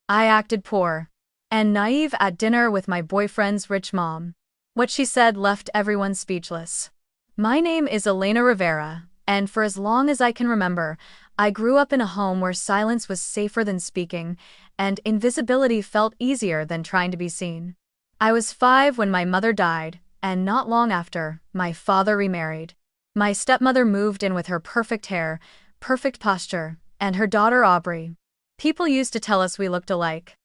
I acted poor and naive at dinner with my boyfriend's rich mom. What she said left everyone speechless. My name is Elena Rivera, and for as long as I can remember, I grew up in a home where silence was safer than speaking, and invisibility felt easier than trying to be seen. I was 5 when my mother died, and not long after, my father remarried. My stepmother moved in with her perfect hair, perfect posture, and her daughter Aubrey. People used to tell us we looked alike.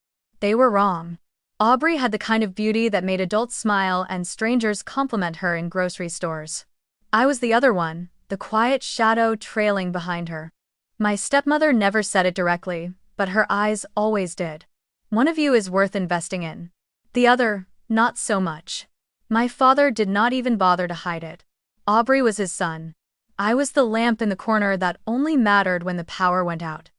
They were wrong. Aubrey had the kind of beauty that made adults smile and strangers compliment her in grocery stores. I was the other one, the quiet shadow trailing behind her. My stepmother never said it directly, but her eyes always did. One of you is worth investing in. The other, not so much. My father did not even bother to hide it. Aubrey was his son. I was the lamp in the corner that only mattered when the power went out.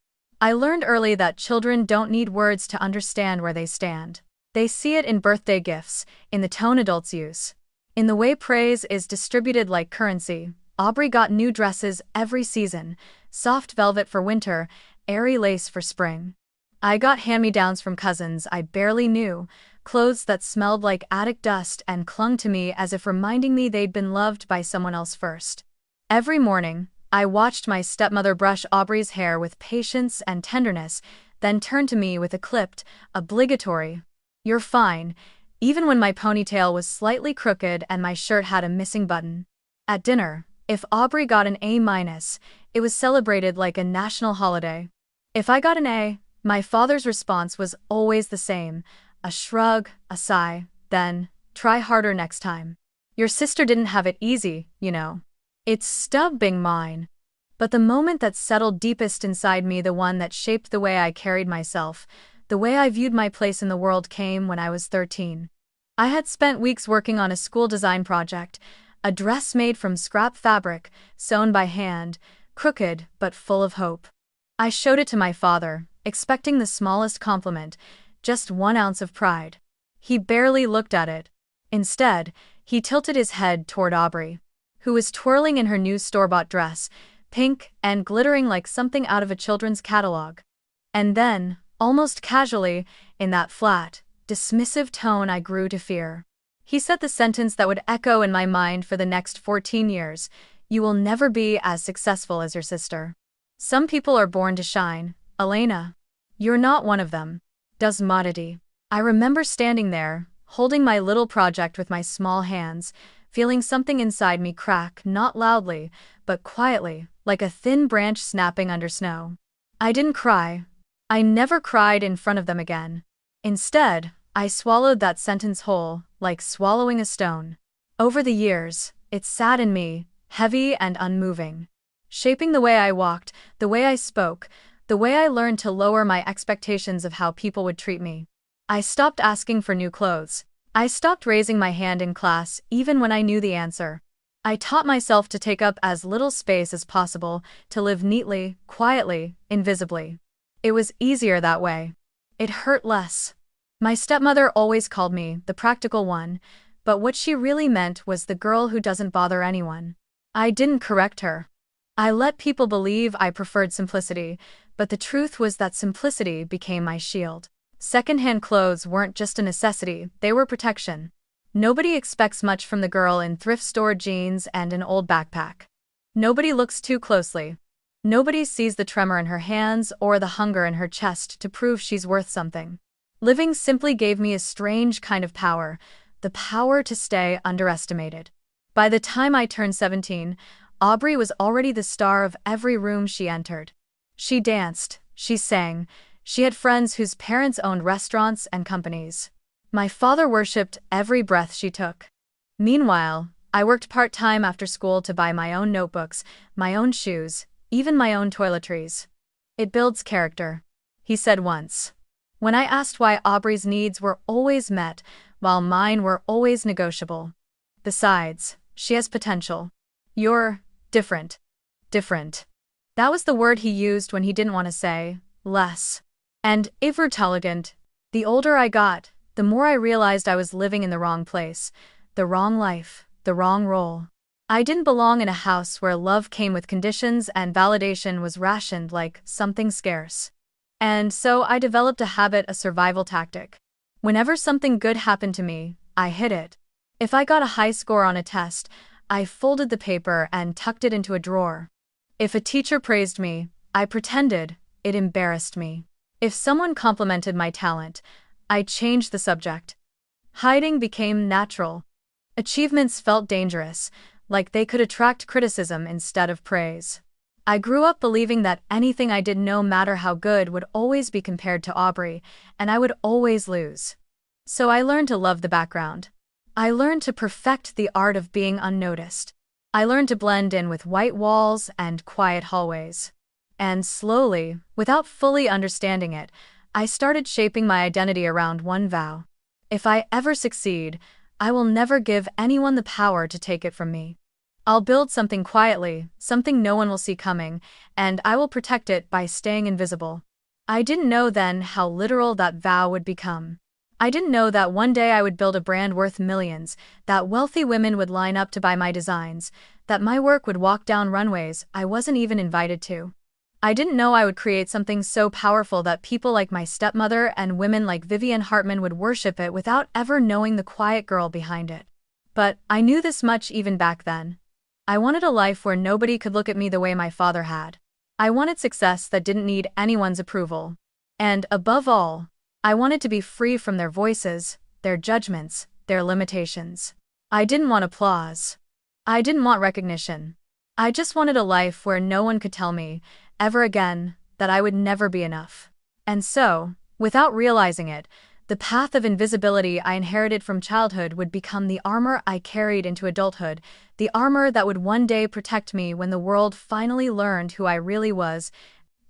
I learned early that children don't need words to understand where they stand. They see it in birthday gifts, in the tone adults use, in the way praise is distributed like currency. Aubrey got new dresses every season, soft velvet for winter, airy lace for spring. I got hand-me-downs from cousins I barely knew, clothes that smelled like attic dust and clung to me as if reminding me they'd been loved by someone else first. Every morning, I watched my stepmother brush Aubrey's hair with patience and tenderness, then turn to me with a clipped, obligatory, "You're fine," even when my ponytail was slightly crooked and my shirt had a missing button. At dinner, if Aubrey got an A-, it was celebrated like a national holiday. If I got an A, my father's response was always the same, a shrug, a sigh, then, "Try harder next time. Your sister didn't have it easy, you know." It's stubbing mine. But the moment that settled deepest inside me, the one that shaped the way I carried myself, the way I viewed my place in the world, came when I was 13. I had spent weeks working on a school design project, a dress made from scrap fabric, sewn by hand, crooked but full of hope. I showed it to my father, expecting the smallest compliment, just 1 ounce of pride. He barely looked at it. Instead, he tilted his head toward Aubrey, who was twirling in her new store-bought dress, pink and glittering like something out of a children's catalog. And then, almost casually, in that flat, dismissive tone I grew to fear, he said the sentence that would echo in my mind for the next 14 years, "You will never be as successful as your sister. Some people are born to shine, Elena. You're not one of them." Das Modity. I remember standing there, holding my little project with my small hands, feeling something inside me crack, not loudly, but quietly, like a thin branch snapping under snow. I didn't cry. I never cried in front of them again. Instead, I swallowed that sentence whole, like swallowing a stone. Over the years, it sat in me, heavy and unmoving, shaping the way I walked, the way I spoke, the way I learned to lower my expectations of how people would treat me. I stopped asking for new clothes. I stopped raising my hand in class even when I knew the answer. I taught myself to take up as little space as possible, to live neatly, quietly, invisibly. It was easier that way. It hurt less. My stepmother always called me the practical one, but what she really meant was the girl who doesn't bother anyone. I didn't correct her. I let people believe I preferred simplicity, but the truth was that simplicity became my shield. Secondhand clothes weren't just a necessity, they were protection. Nobody expects much from the girl in thrift store jeans and an old backpack. Nobody looks too closely. Nobody sees the tremor in her hands or the hunger in her chest to prove she's worth something. Living simply gave me a strange kind of power, the power to stay underestimated. By the time I turned 17, Aubrey was already the star of every room she entered. She danced, she sang, she had friends whose parents owned restaurants and companies. My father worshipped every breath she took. Meanwhile, I worked part-time after school to buy my own notebooks, my own shoes, even my own toiletries. "It builds character," he said once. When I asked why Aubrey's needs were always met, while mine were always negotiable. "Besides, she has potential. You're different." Different. That was the word he used when he didn't want to say less. And intelligent. The older I got, the more I realized I was living in the wrong place, the wrong life, the wrong role. I didn't belong in a house where love came with conditions and validation was rationed like something scarce. And so I developed a habit, a survival tactic. Whenever something good happened to me, I hid it. If I got a high score on a test, I folded the paper and tucked it into a drawer. If a teacher praised me, I pretended it embarrassed me. If someone complimented my talent, I changed the subject. Hiding became natural. Achievements felt dangerous, like they could attract criticism instead of praise. I grew up believing that anything I did, no matter how good, would always be compared to Aubrey, and I would always lose. So I learned to love the background. I learned to perfect the art of being unnoticed. I learned to blend in with white walls and quiet hallways. And slowly, without fully understanding it, I started shaping my identity around one vow. If I ever succeed, I will never give anyone the power to take it from me. I'll build something quietly, something no one will see coming, and I will protect it by staying invisible. I didn't know then how literal that vow would become. I didn't know that one day I would build a brand worth millions, that wealthy women would line up to buy my designs, that my work would walk down runways I wasn't even invited to. I didn't know I would create something so powerful that people like my stepmother and women like Vivian Hartman would worship it without ever knowing the quiet girl behind it. But I knew this much even back then. I wanted a life where nobody could look at me the way my father had. I wanted success that didn't need anyone's approval. And, above all, I wanted to be free from their voices, their judgments, their limitations. I didn't want applause. I didn't want recognition. I just wanted a life where no one could tell me, ever again, that I would never be enough. And so, without realizing it, the path of invisibility I inherited from childhood would become the armor I carried into adulthood, the armor that would one day protect me when the world finally learned who I really was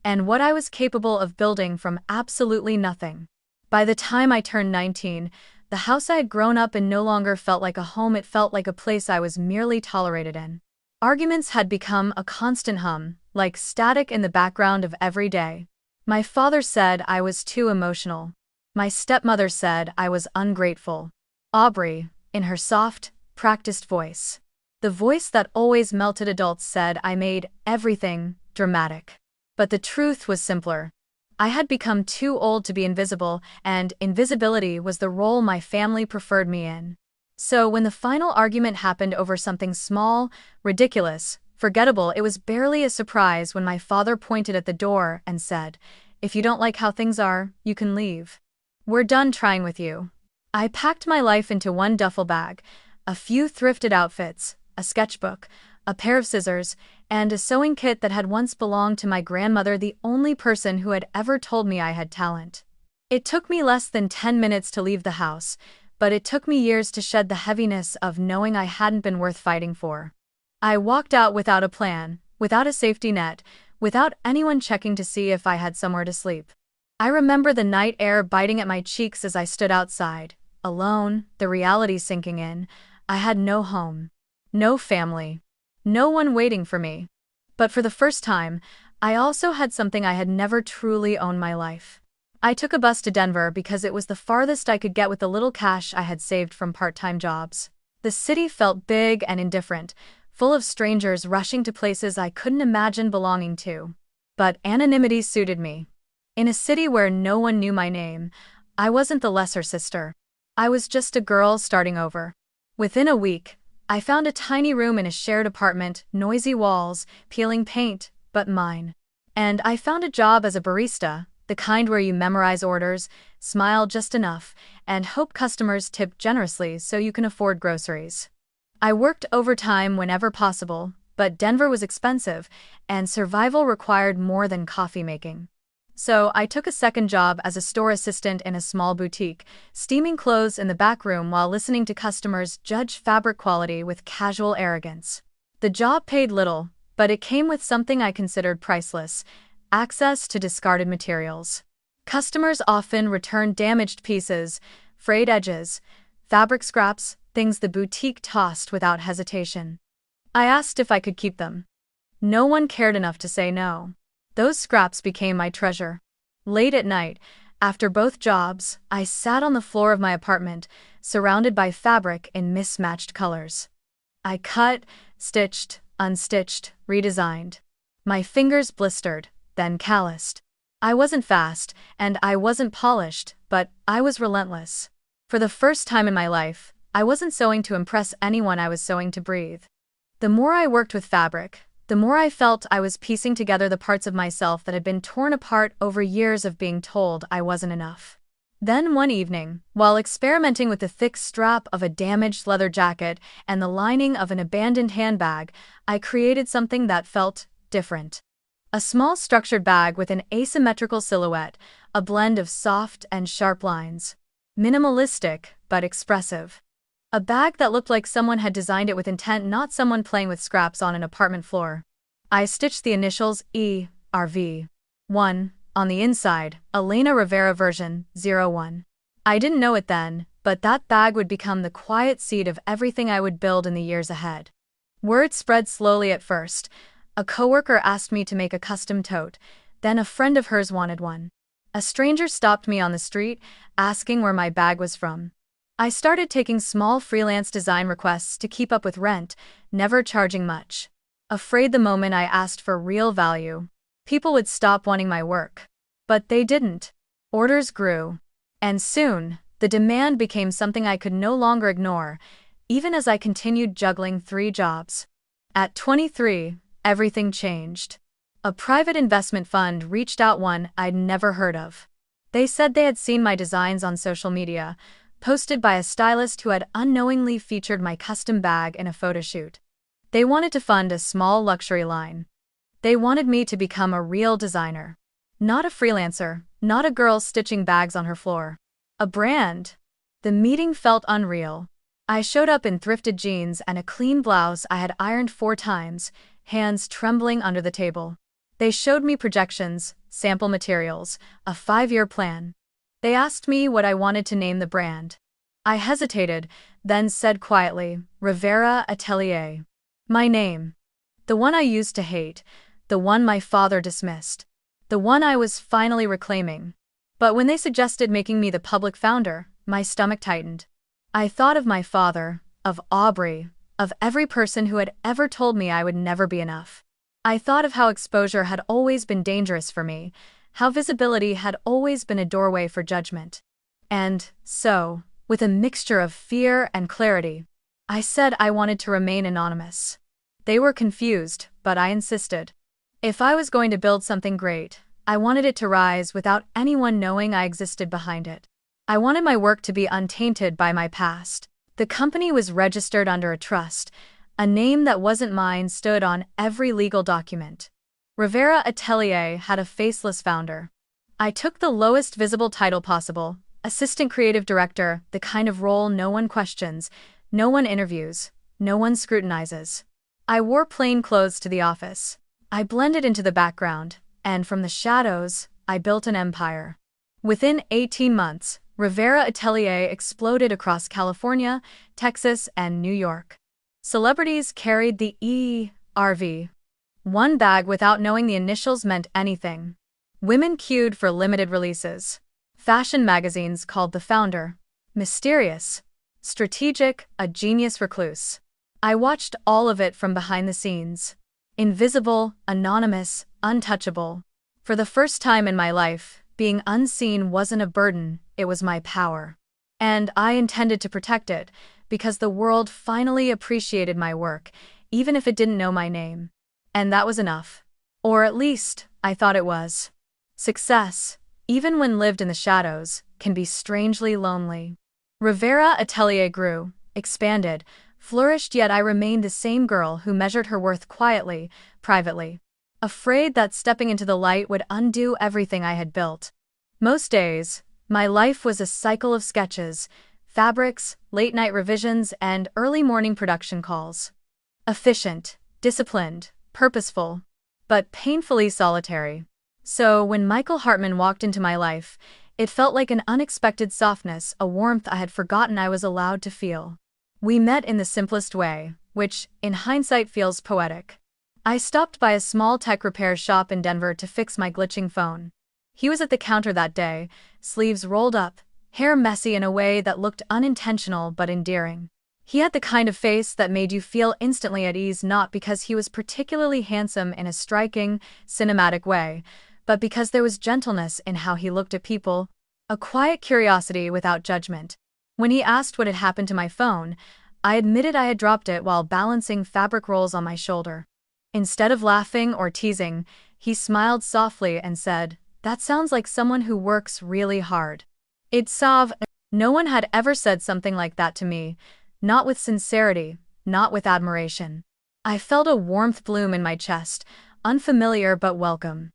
and what I was capable of building from absolutely nothing. By the time I turned 19, the house I had grown up in no longer felt like a home, it felt like a place I was merely tolerated in. Arguments had become a constant hum, like static in the background of every day. My father said I was too emotional. My stepmother said I was ungrateful. Aubrey, in her soft, practiced voice, the voice that always melted adults, said I made everything dramatic. But the truth was simpler. I had become too old to be invisible, and invisibility was the role my family preferred me in. So when the final argument happened over something small, ridiculous, forgettable, it was barely a surprise when my father pointed at the door and said, "If you don't like how things are, you can leave. We're done trying with you." I packed my life into one duffel bag, a few thrifted outfits, a sketchbook, a pair of scissors, and a sewing kit that had once belonged to my grandmother, the only person who had ever told me I had talent. It took me less than 10 minutes to leave the house, but it took me years to shed the heaviness of knowing I hadn't been worth fighting for. I walked out without a plan, without a safety net, without anyone checking to see if I had somewhere to sleep. I remember the night air biting at my cheeks as I stood outside, alone, the reality sinking in. I had no home, no family, no one waiting for me. But for the first time, I also had something I had never truly owned: my life. I took a bus to Denver because it was the farthest I could get with the little cash I had saved from part-time jobs. The city felt big and indifferent, full of strangers rushing to places I couldn't imagine belonging to. But anonymity suited me. In a city where no one knew my name, I wasn't the lesser sister. I was just a girl starting over. Within a week, I found a tiny room in a shared apartment, noisy walls, peeling paint, but mine. And I found a job as a barista, the kind where you memorize orders, smile just enough, and hope customers tip generously so you can afford groceries. I worked overtime whenever possible, but Denver was expensive, and survival required more than coffee making. So I took a second job as a store assistant in a small boutique, steaming clothes in the back room while listening to customers judge fabric quality with casual arrogance. The job paid little, but it came with something I considered priceless: access to discarded materials. Customers often returned damaged pieces, frayed edges, fabric scraps, things the boutique tossed without hesitation. I asked if I could keep them. No one cared enough to say no. Those scraps became my treasure. Late at night, after both jobs, I sat on the floor of my apartment, surrounded by fabric in mismatched colors. I cut, stitched, unstitched, redesigned. My fingers blistered, then calloused. I wasn't fast, and I wasn't polished, but I was relentless. For the first time in my life, I wasn't sewing to impress anyone, I was sewing to breathe. The more I worked with fabric, the more I felt I was piecing together the parts of myself that had been torn apart over years of being told I wasn't enough. Then one evening, while experimenting with the thick strap of a damaged leather jacket and the lining of an abandoned handbag, I created something that felt different. A small structured bag with an asymmetrical silhouette, a blend of soft and sharp lines. Minimalistic, but expressive. A bag that looked like someone had designed it with intent, not someone playing with scraps on an apartment floor. I stitched the initials E.R.V. 1 on the inside, Elena Rivera version 01. I didn't know it then, but that bag would become the quiet seed of everything I would build in the years ahead. Word spread slowly at first. A coworker asked me to make a custom tote, then a friend of hers wanted one. A stranger stopped me on the street, asking where my bag was from. I started taking small freelance design requests to keep up with rent, never charging much. Afraid the moment I asked for real value, people would stop wanting my work. But they didn't. Orders grew. And soon, the demand became something I could no longer ignore, even as I continued juggling 3 jobs. At 23, everything changed. A private investment fund reached out, one I'd never heard of. They said they had seen my designs on social media, posted by a stylist who had unknowingly featured my custom bag in a photo shoot. They wanted to fund a small luxury line. They wanted me to become a real designer. Not a freelancer, not a girl stitching bags on her floor. A brand. The meeting felt unreal. I showed up in thrifted jeans and a clean blouse I had ironed 4 times, hands trembling under the table. They showed me projections, sample materials, a 5-year plan. They asked me what I wanted to name the brand. I hesitated, then said quietly, Rivera Atelier. My name. The one I used to hate, the one my father dismissed, the one I was finally reclaiming. But when they suggested making me the public founder, my stomach tightened. I thought of my father, of Aubrey, of every person who had ever told me I would never be enough. I thought of how exposure had always been dangerous for me, how visibility had always been a doorway for judgment. And so, with a mixture of fear and clarity, I said I wanted to remain anonymous. They were confused, but I insisted. If I was going to build something great, I wanted it to rise without anyone knowing I existed behind it. I wanted my work to be untainted by my past. The company was registered under a trust. A name that wasn't mine stood on every legal document. Rivera Atelier had a faceless founder. I took the lowest visible title possible, assistant creative director, the kind of role no one questions, no one interviews, no one scrutinizes. I wore plain clothes to the office. I blended into the background, and from the shadows, I built an empire. Within 18 months, Rivera Atelier exploded across California, Texas, and New York. Celebrities carried the E.R.V. 1 bag without knowing the initials meant anything. Women queued for limited releases. Fashion magazines called the founder mysterious, strategic, a genius recluse. I watched all of it from behind the scenes. Invisible, anonymous, untouchable. For the first time in my life, being unseen wasn't a burden, it was my power. And I intended to protect it, because the world finally appreciated my work, even if it didn't know my name. And that was enough. Or at least, I thought it was. Success, even when lived in the shadows, can be strangely lonely. Rivera Atelier grew, expanded, flourished, yet I remained the same girl who measured her worth quietly, privately. Afraid that stepping into the light would undo everything I had built. Most days, my life was a cycle of sketches, fabrics, late-night revisions, and early morning production calls. Efficient, disciplined, purposeful, but painfully solitary. So when Michael Hartman walked into my life, it felt like an unexpected softness, a warmth I had forgotten I was allowed to feel. We met in the simplest way, which, in hindsight, feels poetic. I stopped by a small tech repair shop in Denver to fix my glitching phone. He was at the counter that day, sleeves rolled up, hair messy in a way that looked unintentional but endearing. He had the kind of face that made you feel instantly at ease, not because he was particularly handsome in a striking, cinematic way, but because there was gentleness in how he looked at people, a quiet curiosity without judgment. When he asked what had happened to my phone, I admitted I had dropped it while balancing fabric rolls on my shoulder. Instead of laughing or teasing, he smiled softly and said, "That sounds like someone who works really hard." It's Sav. No one had ever said something like that to me, not with sincerity, not with admiration. I felt a warmth bloom in my chest, unfamiliar but welcome.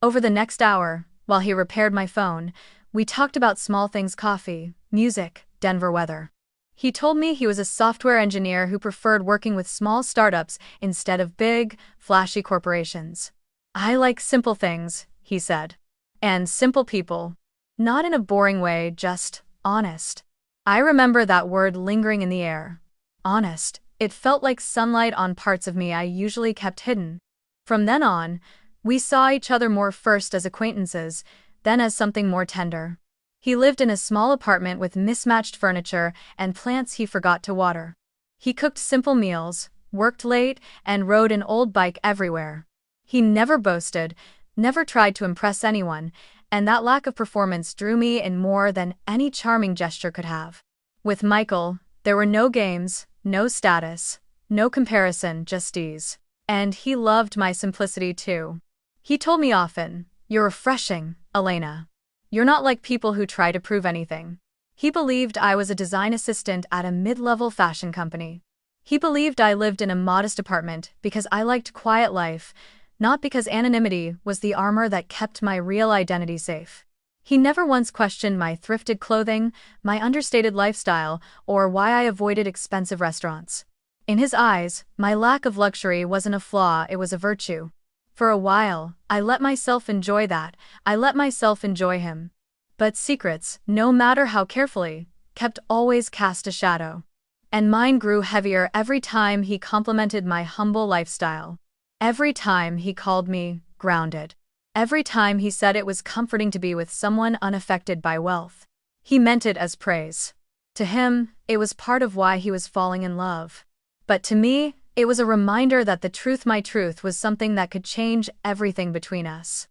Over the next hour, while he repaired my phone, we talked about small things: coffee, music, Denver weather. He told me he was a software engineer who preferred working with small startups instead of big, flashy corporations. "I like simple things," he said. "And simple people. Not in a boring way, just honest." I remember that word lingering in the air. Honest. It felt like sunlight on parts of me I usually kept hidden. From then on, we saw each other more, first as acquaintances, then as something more tender. He lived in a small apartment with mismatched furniture and plants he forgot to water. He cooked simple meals, worked late, and rode an old bike everywhere. He never boasted, never tried to impress anyone, and that lack of performance drew me in more than any charming gesture could have. With Michael, there were no games, no status, no comparison, just ease. And he loved my simplicity too. He told me often, "You're refreshing, Elena. You're not like people who try to prove anything." He believed I was a design assistant at a mid-level fashion company. He believed I lived in a modest apartment because I liked quiet life, not because anonymity was the armor that kept my real identity safe. He never once questioned my thrifted clothing, my understated lifestyle, or why I avoided expensive restaurants. In his eyes, my lack of luxury wasn't a flaw, it was a virtue. For a while, I let myself enjoy that. I let myself enjoy him. But secrets, no matter how carefully, kept always cast a shadow. And mine grew heavier every time he complimented my humble lifestyle. Every time he called me grounded. Every time he said it was comforting to be with someone unaffected by wealth. He meant it as praise. To him, it was part of why he was falling in love. But to me, it was a reminder that my truth was something that could change everything between us.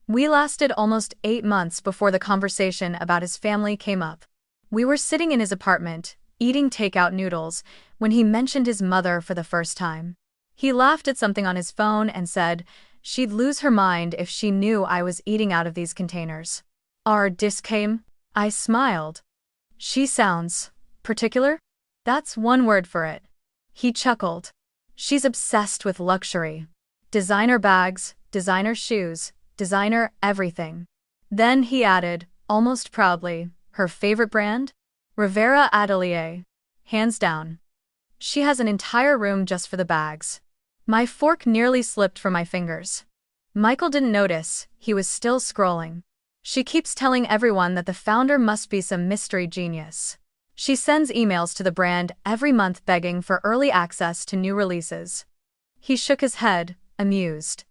We lasted almost 8 months before the conversation about his family came up. We were sitting in his apartment, eating takeout noodles, when he mentioned his mother for the first time. He laughed at something on his phone and said, "She'd lose her mind if she knew I was eating out of these containers." Our dish came. I smiled. "She sounds particular?" "That's one word for it." He chuckled. "She's obsessed with luxury. Designer bags, designer shoes, designer everything." Then he added, almost proudly, "Her favorite brand? Rivera Atelier. Hands down. She has an entire room just for the bags." My fork nearly slipped from my fingers. Michael didn't notice, he was still scrolling. "She keeps telling everyone that the founder must be some mystery genius. She sends emails to the brand every month begging for early access to new releases." He shook his head, amused.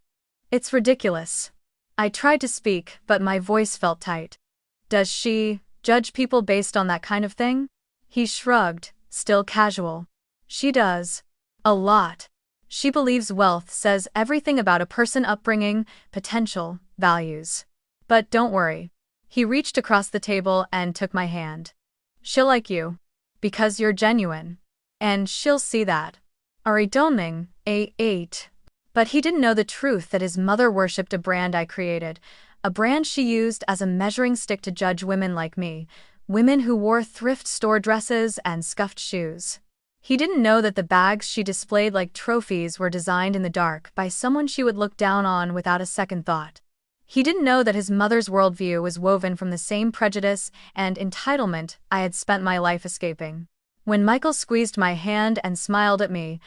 "It's ridiculous." I tried to speak, but my voice felt tight. "Does she judge people based on that kind of thing?" He shrugged, still casual. "She does. A lot. She believes wealth says everything about a person's upbringing, potential, values. But don't worry." He reached across the table and took my hand. "She'll like you. Because you're genuine. And she'll see that." Ari Doming, A8. But he didn't know the truth that his mother worshipped a brand I created, a brand she used as a measuring stick to judge women like me, women who wore thrift store dresses and scuffed shoes. He didn't know that the bags she displayed like trophies were designed in the dark by someone she would look down on without a second thought. He didn't know that his mother's worldview was woven from the same prejudice and entitlement I had spent my life escaping. When Michael squeezed my hand and smiled at me,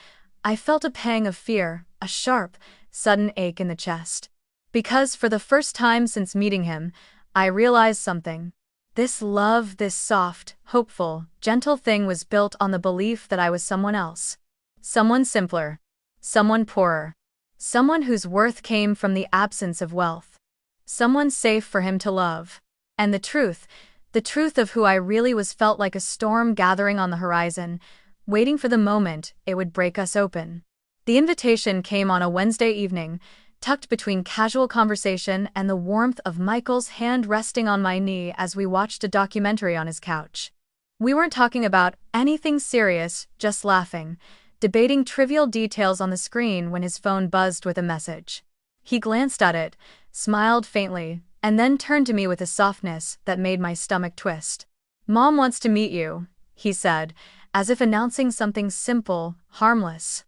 I felt a pang of fear, a sharp, sudden ache in the chest. Because for the first time since meeting him, I realized something. This love, this soft, hopeful, gentle thing was built on the belief that I was someone else. Someone simpler. Someone poorer. Someone whose worth came from the absence of wealth. Someone safe for him to love. And the truth of who I really was felt like a storm gathering on the horizon, waiting for the moment it would break us open. The invitation came on a Wednesday evening, tucked between casual conversation and the warmth of Michael's hand resting on my knee as we watched a documentary on his couch. We weren't talking about anything serious, just laughing, debating trivial details on the screen when his phone buzzed with a message. He glanced at it, smiled faintly, and then turned to me with a softness that made my stomach twist. "Mom wants to meet you," he said, as if announcing something simple, harmless.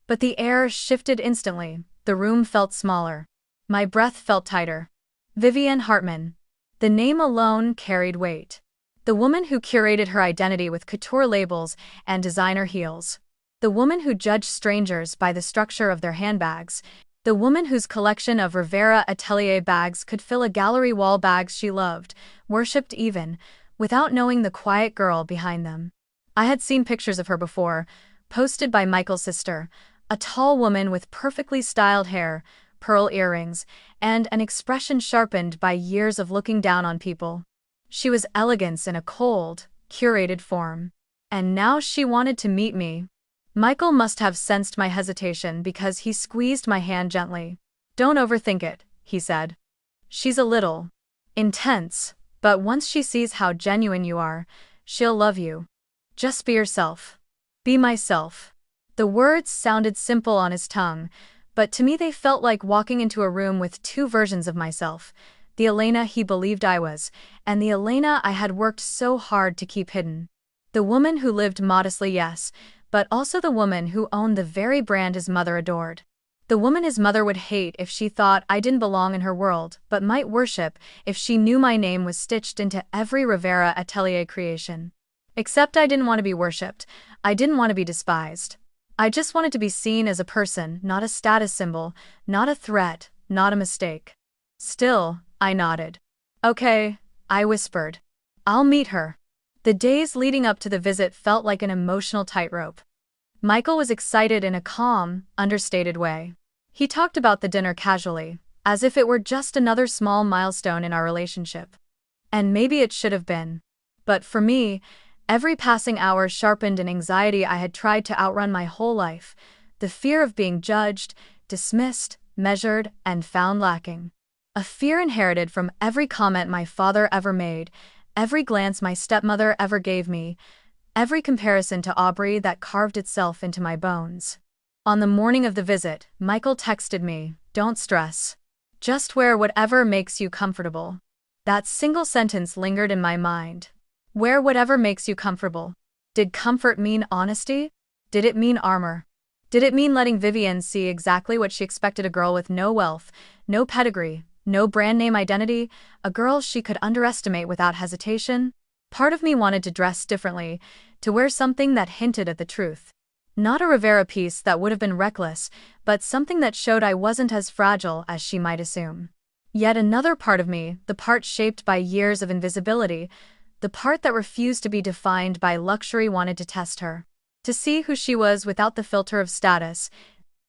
But the air shifted instantly, the room felt smaller. My breath felt tighter. Vivian Hartman. The name alone carried weight. The woman who curated her identity with couture labels and designer heels. The woman who judged strangers by the structure of their handbags. The woman whose collection of Rivera Atelier bags could fill a gallery wall, bags she loved, worshipped even, without knowing the quiet girl behind them. I had seen pictures of her before, posted by Michael's sister, a tall woman with perfectly styled hair, pearl earrings, and an expression sharpened by years of looking down on people. She was elegance in a cold, curated form. And now she wanted to meet me. Michael must have sensed my hesitation because he squeezed my hand gently. "Don't overthink it," he said. "She's a little intense, but once she sees how genuine you are, she'll love you. Just be yourself." Be myself. The words sounded simple on his tongue, but to me they felt like walking into a room with two versions of myself, the Elena he believed I was, and the Elena I had worked so hard to keep hidden. The woman who lived modestly, yes, but also the woman who owned the very brand his mother adored. The woman his mother would hate if she thought I didn't belong in her world, but might worship if she knew my name was stitched into every Rivera Atelier creation. Except I didn't want to be worshipped. I didn't want to be despised. I just wanted to be seen as a person, not a status symbol, not a threat, not a mistake. Still, I nodded. "Okay," I whispered. "I'll meet her." The days leading up to the visit felt like an emotional tightrope. Michael was excited in a calm, understated way. He talked about the dinner casually, as if it were just another small milestone in our relationship. And maybe it should have been. But for me, every passing hour sharpened an anxiety I had tried to outrun my whole life, the fear of being judged, dismissed, measured, and found lacking. A fear inherited from every comment my father ever made, every glance my stepmother ever gave me, every comparison to Aubrey that carved itself into my bones. On the morning of the visit, Michael texted me, "Don't stress. Just wear whatever makes you comfortable." That single sentence lingered in my mind. Wear whatever makes you comfortable. Did comfort mean honesty? Did it mean armor? Did it mean letting Vivian see exactly what she expected, a girl with no wealth, no pedigree, no brand name identity, a girl she could underestimate without hesitation? Part of me wanted to dress differently, to wear something that hinted at the truth. Not a Rivera piece that would have been reckless, but something that showed I wasn't as fragile as she might assume. Yet another part of me, the part shaped by years of invisibility, the part that refused to be defined by luxury, wanted to test her. To see who she was without the filter of status,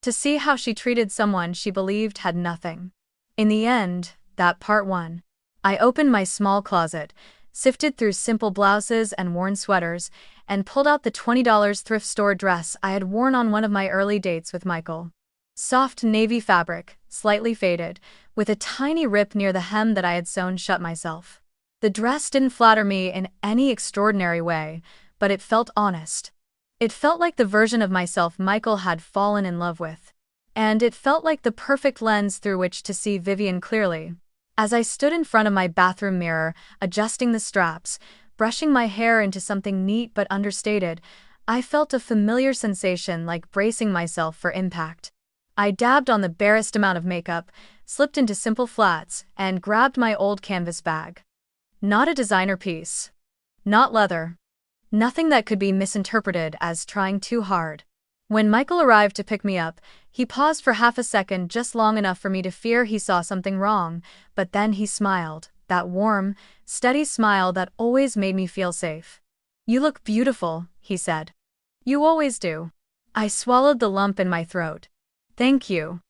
to see how she treated someone she believed had nothing. In the end, that part won. I opened my small closet, sifted through simple blouses and worn sweaters, and pulled out the $20 thrift store dress I had worn on one of my early dates with Michael. Soft navy fabric, slightly faded, with a tiny rip near the hem that I had sewn shut myself. The dress didn't flatter me in any extraordinary way, but it felt honest. It felt like the version of myself Michael had fallen in love with. And it felt like the perfect lens through which to see Vivian clearly. As I stood in front of my bathroom mirror, adjusting the straps, brushing my hair into something neat but understated, I felt a familiar sensation, like bracing myself for impact. I dabbed on the barest amount of makeup, slipped into simple flats, and grabbed my old canvas bag. Not a designer piece. Not leather. Nothing that could be misinterpreted as trying too hard. When Michael arrived to pick me up, he paused for half a second, just long enough for me to fear he saw something wrong, but then he smiled, that warm, steady smile that always made me feel safe. "You look beautiful," he said. "You always do." I swallowed the lump in my throat. "Thank you."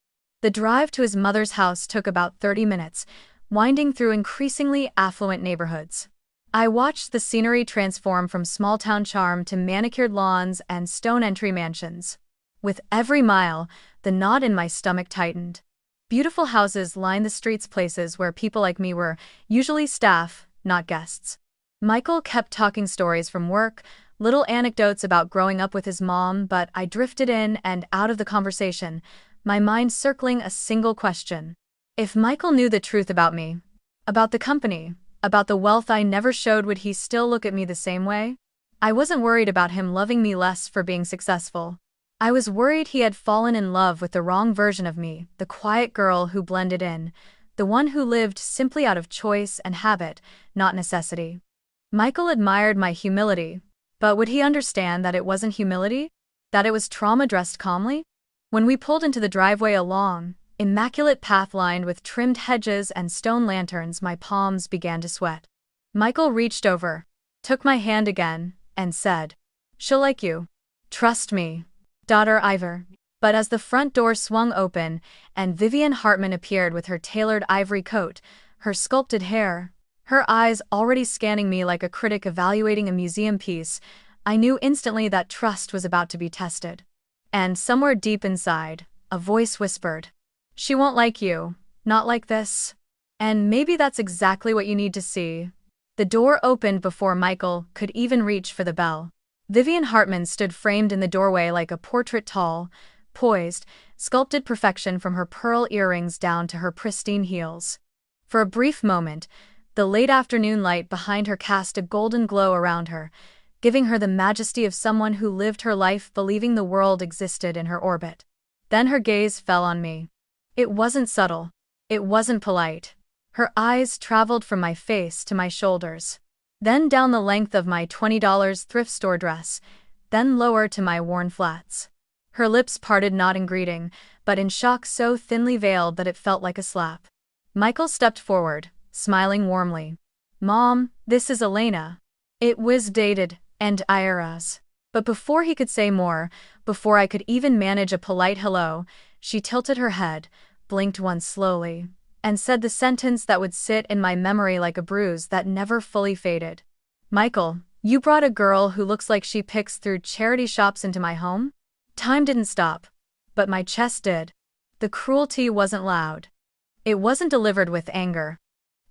The drive to his mother's house took about 30 minutes, winding through increasingly affluent neighborhoods. I watched the scenery transform from small-town charm to manicured lawns and stone entry mansions. With every mile, the knot in my stomach tightened. Beautiful houses lined the streets, places where people like me were usually staff, not guests. Michael kept talking stories from work, little anecdotes about growing up with his mom, but I drifted in and out of the conversation, my mind circling a single question. If Michael knew the truth about me, about the company, about the wealth I never showed, would he still look at me the same way? I wasn't worried about him loving me less for being successful. I was worried he had fallen in love with the wrong version of me, the quiet girl who blended in, the one who lived simply out of choice and habit, not necessity. Michael admired my humility, but would he understand that it wasn't humility? That it was trauma dressed calmly? When we pulled into the driveway, a long, immaculate path lined with trimmed hedges and stone lanterns, my palms began to sweat. Michael reached over, took my hand again, and said, "She'll like you. Trust me, daughter Ivor." But as the front door swung open and Vivian Hartman appeared with her tailored ivory coat, her sculpted hair, her eyes already scanning me like a critic evaluating a museum piece, I knew instantly that trust was about to be tested. And somewhere deep inside, a voice whispered, "She won't like you, not like this." And maybe that's exactly what you need to see. The door opened before Michael could even reach for the bell. Vivian Hartman stood framed in the doorway like a portrait, tall, poised, sculpted perfection from her pearl earrings down to her pristine heels. For a brief moment, the late afternoon light behind her cast a golden glow around her, giving her the majesty of someone who lived her life believing the world existed in her orbit. Then her gaze fell on me. It wasn't subtle. It wasn't polite. Her eyes traveled from my face to my shoulders, then down the length of my $20 thrift store dress, then lower to my worn flats. Her lips parted not in greeting, but in shock so thinly veiled that it felt like a slap. Michael stepped forward, smiling warmly. "Mom, this is Elena." It was dated, and IRS. But before he could say more, before I could even manage a polite hello, she tilted her head, blinked once slowly, and said the sentence that would sit in my memory like a bruise that never fully faded. "Michael, you brought a girl who looks like she picks through charity shops into my home?" Time didn't stop, but my chest did. The cruelty wasn't loud. It wasn't delivered with anger.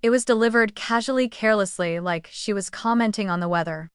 It was delivered casually, carelessly, like she was commenting on the weather.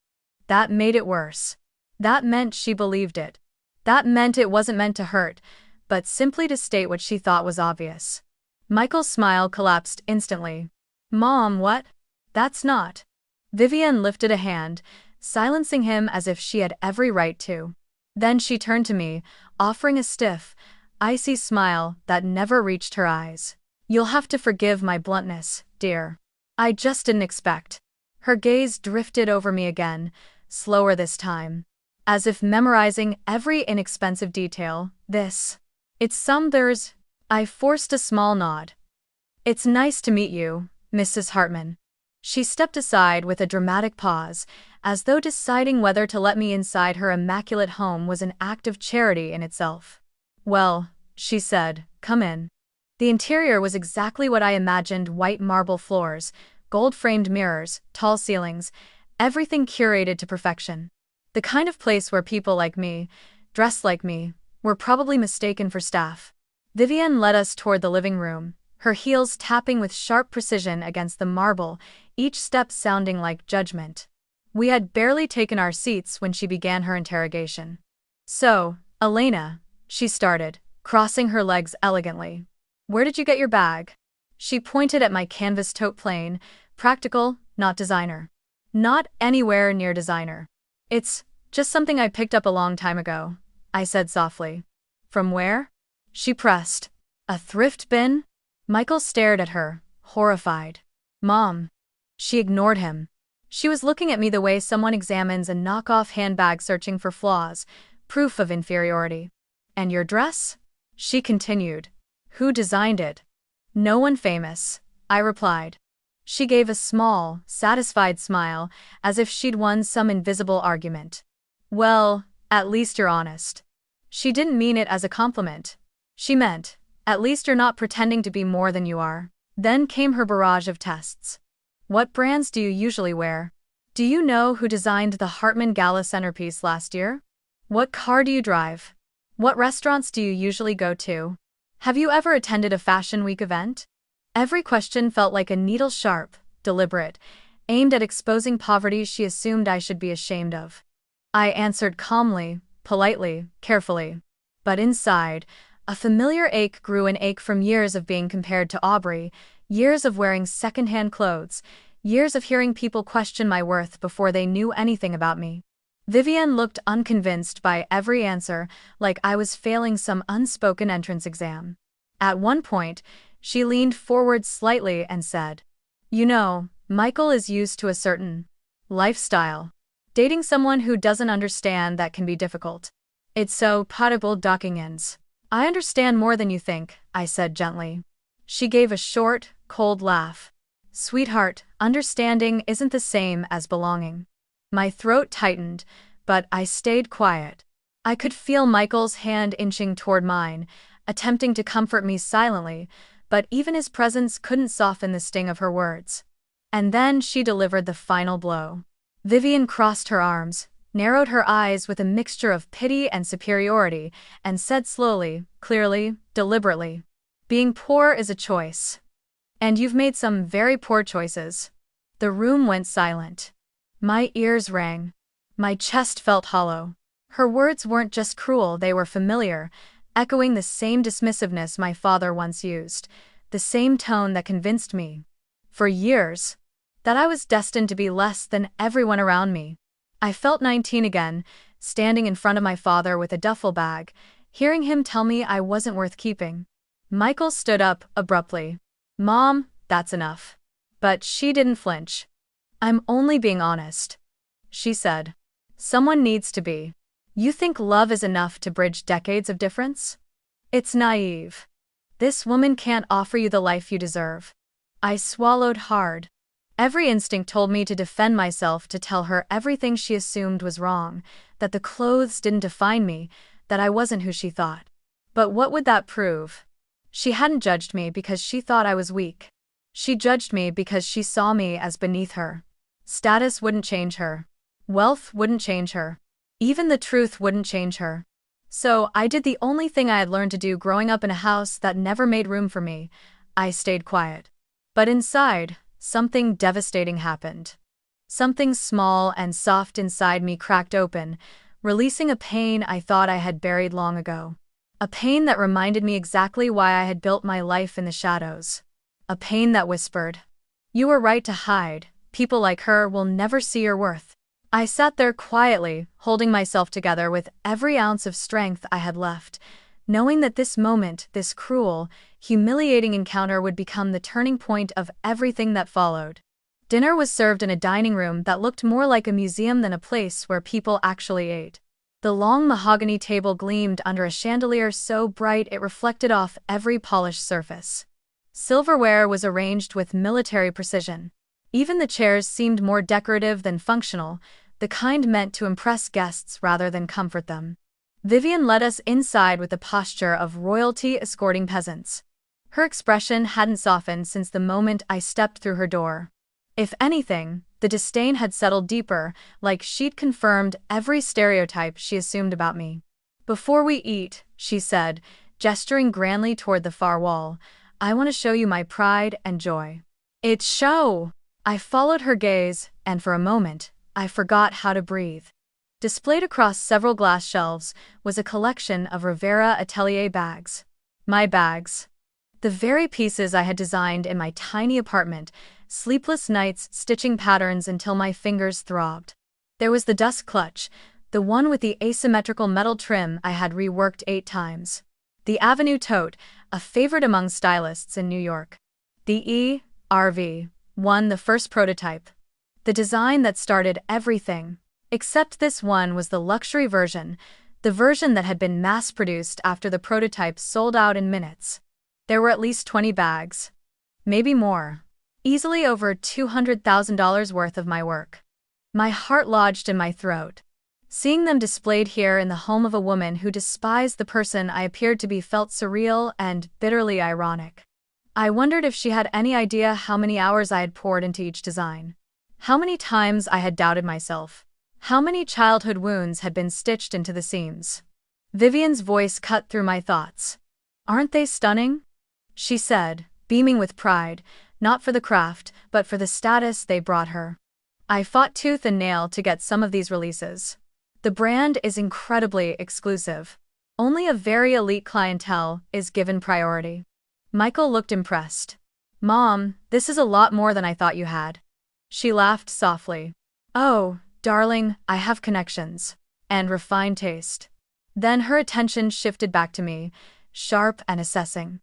That made it worse. That meant she believed it. That meant it wasn't meant to hurt, but simply to state what she thought was obvious. Michael's smile collapsed instantly. "Mom, what? That's not." Vivian lifted a hand, silencing him as if she had every right to. Then she turned to me, offering a stiff, icy smile that never reached her eyes. "You'll have to forgive my bluntness, dear. I just didn't expect." Her gaze drifted over me again, slower this time, as if memorizing every inexpensive detail. It's there's." I forced a small nod. "It's nice to meet you, Mrs. Hartman." She stepped aside with a dramatic pause, as though deciding whether to let me inside her immaculate home was an act of charity in itself. "Well," she said, "come in." The interior was exactly what I imagined: white marble floors, gold-framed mirrors, tall ceilings, everything curated to perfection. The kind of place where people like me, dressed like me, were probably mistaken for staff. Vivian led us toward the living room, her heels tapping with sharp precision against the marble, each step sounding like judgment. We had barely taken our seats when she began her interrogation. "So, Elena," she started, crossing her legs elegantly, "where did you get your bag?" She pointed at my canvas tote, plain, practical, not designer. "Not anywhere near designer. It's just something I picked up a long time ago," I said softly. "From where?" she pressed. "A thrift bin?" Michael stared at her, horrified. "Mom." She ignored him. She was looking at me the way someone examines a knockoff handbag searching for flaws, proof of inferiority. "And your dress?" she continued. "Who designed it?" "No one famous," I replied. She gave a small, satisfied smile, as if she'd won some invisible argument. "Well, at least you're honest." She didn't mean it as a compliment. She meant, "At least you're not pretending to be more than you are." Then came her barrage of tests. "What brands do you usually wear? Do you know who designed the Hartman Gala centerpiece last year? What car do you drive? What restaurants do you usually go to? Have you ever attended a Fashion Week event? Every question felt like a needle-sharp, deliberate, aimed at exposing poverty she assumed I should be ashamed of. I answered calmly, politely, carefully. But inside, a familiar ache grew, an ache from years of being compared to Aubrey, years of wearing second-hand clothes, years of hearing people question my worth before they knew anything about me. Vivian looked unconvinced by every answer, like I was failing some unspoken entrance exam. At one point, she leaned forward slightly and said, "You know, Michael is used to a certain lifestyle. Dating someone who doesn't understand that can be difficult. It's so potable docking ends." "I understand more than you think," I said gently. She gave a short, cold laugh. "Sweetheart, understanding isn't the same as belonging." My throat tightened, but I stayed quiet. I could feel Michael's hand inching toward mine, attempting to comfort me silently, but even his presence couldn't soften the sting of her words. And then she delivered the final blow. Vivian crossed her arms, narrowed her eyes with a mixture of pity and superiority, and said slowly, clearly, deliberately, "Being poor is a choice. And you've made some very poor choices." The room went silent. My ears rang. My chest felt hollow. Her words weren't just cruel, they were familiar, echoing the same dismissiveness my father once used, the same tone that convinced me, for years, that I was destined to be less than everyone around me. I felt 19 again, standing in front of my father with a duffel bag, hearing him tell me I wasn't worth keeping. Michael stood up abruptly. "Mom, that's enough." But she didn't flinch. "I'm only being honest," she said. "Someone needs to be. You think love is enough to bridge decades of difference? It's naive. This woman can't offer you the life you deserve." I swallowed hard. Every instinct told me to defend myself, to tell her everything she assumed was wrong, that the clothes didn't define me, that I wasn't who she thought. But what would that prove? She hadn't judged me because she thought I was weak. She judged me because she saw me as beneath her. Status wouldn't change her. Wealth wouldn't change her. Even the truth wouldn't change her. So I did the only thing I had learned to do growing up in a house that never made room for me. I stayed quiet. But inside, something devastating happened. Something small and soft inside me cracked open, releasing a pain I thought I had buried long ago. A pain that reminded me exactly why I had built my life in the shadows. A pain that whispered, "You were right to hide. People like her will never see your worth." I sat there quietly, holding myself together with every ounce of strength I had left, knowing that this moment, this cruel, humiliating encounter would become the turning point of everything that followed. Dinner was served in a dining room that looked more like a museum than a place where people actually ate. The long mahogany table gleamed under a chandelier so bright it reflected off every polished surface. Silverware was arranged with military precision. Even the chairs seemed more decorative than functional, the kind meant to impress guests rather than comfort them. Vivian led us inside with the posture of royalty escorting peasants. Her expression hadn't softened since the moment I stepped through her door. If anything, the disdain had settled deeper, like she'd confirmed every stereotype she assumed about me. "Before we eat," she said, gesturing grandly toward the far wall, "I want to show you my pride and joy." "It's show!" I followed her gaze, and for a moment, I forgot how to breathe. Displayed across several glass shelves was a collection of Rivera Atelier bags. My bags. The very pieces I had designed in my tiny apartment, sleepless nights stitching patterns until my fingers throbbed. There was the dust clutch, the one with the asymmetrical metal trim I had reworked 8 times. The Avenue tote, a favorite among stylists in New York. The ERV1, the first prototype. The design that started everything. Except this one was the luxury version, the version that had been mass-produced after the prototype sold out in minutes. There were at least 20 bags. Maybe more. Easily over $200,000 worth of my work. My heart lodged in my throat. Seeing them displayed here in the home of a woman who despised the person I appeared to be felt surreal and bitterly ironic. I wondered if she had any idea how many hours I had poured into each design. How many times I had doubted myself. How many childhood wounds had been stitched into the seams. Vivian's voice cut through my thoughts. Aren't they stunning? She said, beaming with pride, not for the craft, but for the status they brought her. I fought tooth and nail to get some of these releases. The brand is incredibly exclusive. Only a very elite clientele is given priority. Michael looked impressed. Mom, this is a lot more than I thought you had. She laughed softly. Oh, darling, I have connections. And refined taste. Then her attention shifted back to me, sharp and assessing.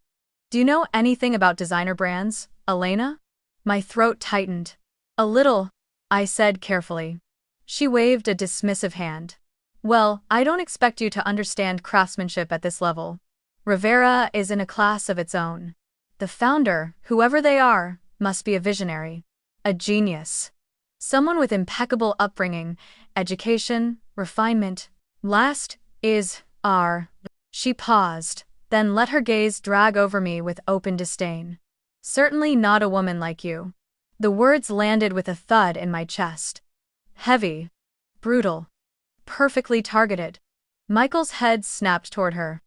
Do you know anything about designer brands, Elena? My throat tightened. A little, I said carefully. She waved a dismissive hand. Well, I don't expect you to understand craftsmanship at this level. Rivera is in a class of its own. The founder, whoever they are, must be a visionary. A genius. Someone with impeccable upbringing, education, refinement. Last is our. She paused, then let her gaze drag over me with open disdain. Certainly not a woman like you. The words landed with a thud in my chest. Heavy. Brutal. Perfectly targeted. Michael's head snapped toward her.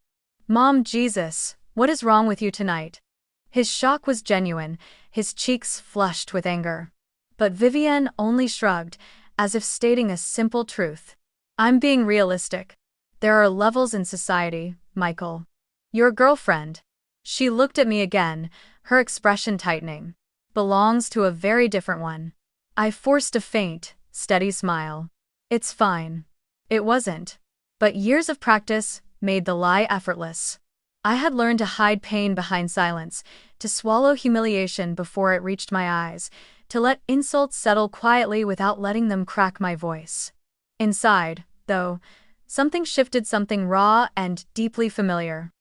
Mom, Jesus, what is wrong with you tonight? His shock was genuine, his cheeks flushed with anger. But Vivienne only shrugged, as if stating a simple truth. I'm being realistic. There are levels in society, Michael. Your girlfriend. She looked at me again, her expression tightening. Belongs to a very different one. I forced a faint, steady smile. It's fine. It wasn't. But years of practice made the lie effortless. I had learned to hide pain behind silence, to swallow humiliation before it reached my eyes, to let insults settle quietly without letting them crack my voice. Inside, though, something shifted, something raw and deeply familiar.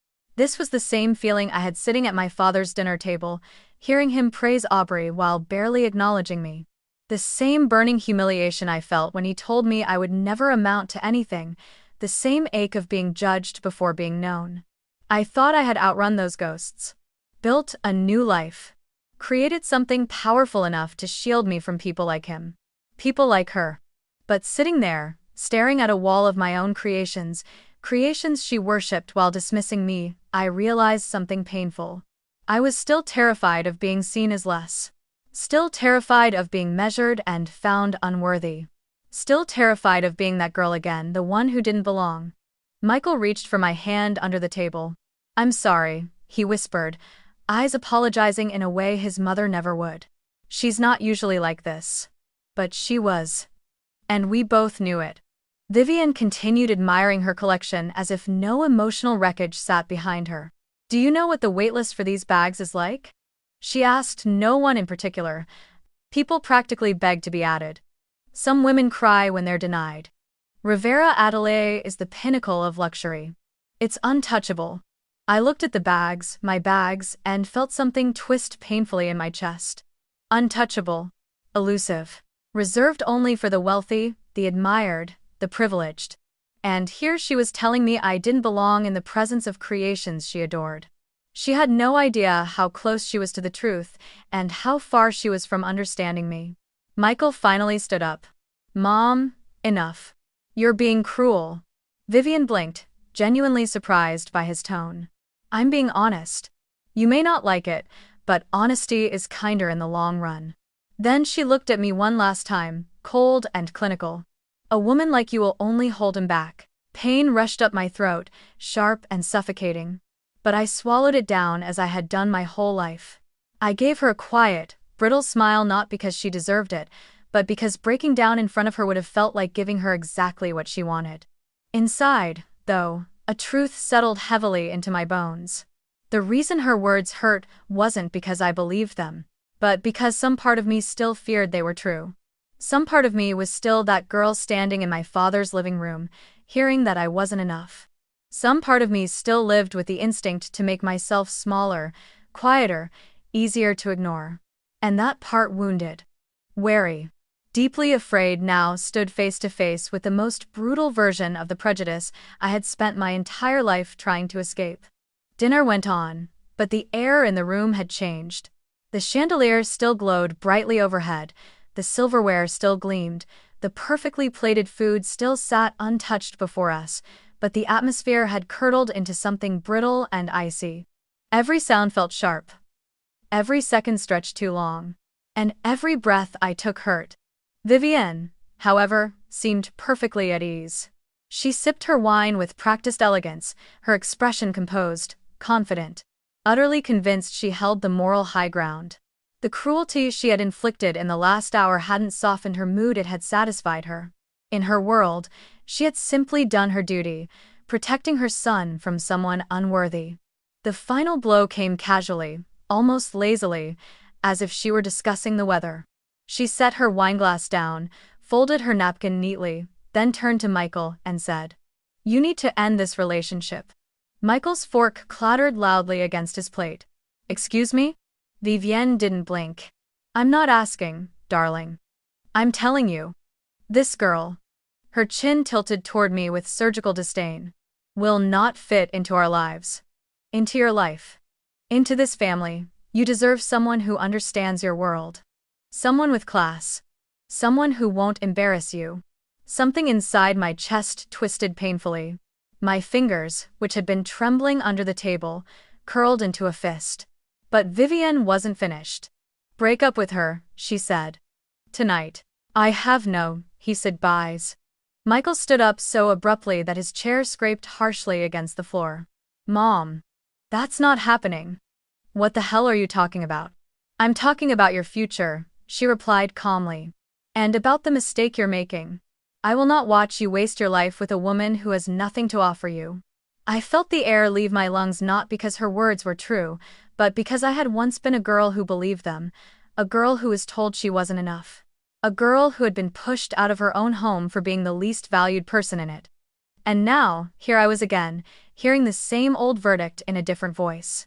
This was the same feeling I had sitting at my father's dinner table, hearing him praise Aubrey while barely acknowledging me. The same burning humiliation I felt when he told me I would never amount to anything, the same ache of being judged before being known. I thought I had outrun those ghosts. Built a new life. Created something powerful enough to shield me from people like him. People like her. But sitting there, staring at a wall of my own creations she worshipped while dismissing me, I realized something painful. I was still terrified of being seen as less. Still terrified of being measured and found unworthy. Still terrified of being that girl again, the one who didn't belong. Michael reached for my hand under the table. I'm sorry, he whispered, eyes apologizing in a way his mother never would. She's not usually like this. But she was. And we both knew it. Vivienne continued admiring her collection as if no emotional wreckage sat behind her. Do you know what the waitlist for these bags is like? She asked, no one in particular. People practically beg to be added. Some women cry when they're denied. Rivera Atelier is the pinnacle of luxury. It's untouchable. I looked at my bags, and felt something twist painfully in my chest. Untouchable. Elusive. Reserved only for the wealthy, the admired, the privileged. And here she was telling me I didn't belong in the presence of creations she adored. She had no idea how close she was to the truth, and how far she was from understanding me. Michael finally stood up. Mom, enough. You're being cruel. Vivienne blinked, genuinely surprised by his tone. I'm being honest. You may not like it, but honesty is kinder in the long run. Then she looked at me one last time, cold and clinical. A woman like you will only hold him back. Pain rushed up my throat, sharp and suffocating. But I swallowed it down as I had done my whole life. I gave her a quiet, brittle smile, not because she deserved it, but because breaking down in front of her would have felt like giving her exactly what she wanted. Inside, though, a truth settled heavily into my bones. The reason her words hurt wasn't because I believed them, but because some part of me still feared they were true. Some part of me was still that girl standing in my father's living room, hearing that I wasn't enough. Some part of me still lived with the instinct to make myself smaller, quieter, easier to ignore. And that part wounded. Wary. Deeply afraid now stood face to face with the most brutal version of the prejudice I had spent my entire life trying to escape. Dinner went on, but the air in the room had changed. The chandelier still glowed brightly overhead, the silverware still gleamed, the perfectly plated food still sat untouched before us, but the atmosphere had curdled into something brittle and icy. Every sound felt sharp. Every second stretched too long. And every breath I took hurt. Vivienne, however, seemed perfectly at ease. She sipped her wine with practiced elegance, her expression composed, confident, utterly convinced she held the moral high ground. The cruelty she had inflicted in the last hour hadn't softened her mood, it had satisfied her. In her world, she had simply done her duty, protecting her son from someone unworthy. The final blow came casually, almost lazily, as if she were discussing the weather. She set her wineglass down, folded her napkin neatly, then turned to Michael and said, "You need to end this relationship." Michael's fork clattered loudly against his plate. "Excuse me?" Vivienne didn't blink. "I'm not asking, darling. I'm telling you. This girl," her chin tilted toward me with surgical disdain, "will not fit into our lives. Into your life. Into this family. You deserve someone who understands your world. Someone with class. Someone who won't embarrass you." Something inside my chest twisted painfully. My fingers, which had been trembling under the table, curled into a fist. But Vivienne wasn't finished. "Break up with her," she said. "Tonight." "I have no," he said, "buys." Michael stood up so abruptly that his chair scraped harshly against the floor. "Mom. That's not happening." "What the hell are you talking about?" "I'm talking about your future," she replied calmly. "And about the mistake you're making. I will not watch you waste your life with a woman who has nothing to offer you." I felt the air leave my lungs, not because her words were true, but because I had once been a girl who believed them, a girl who was told she wasn't enough. A girl who had been pushed out of her own home for being the least valued person in it. And now, here I was again, hearing the same old verdict in a different voice.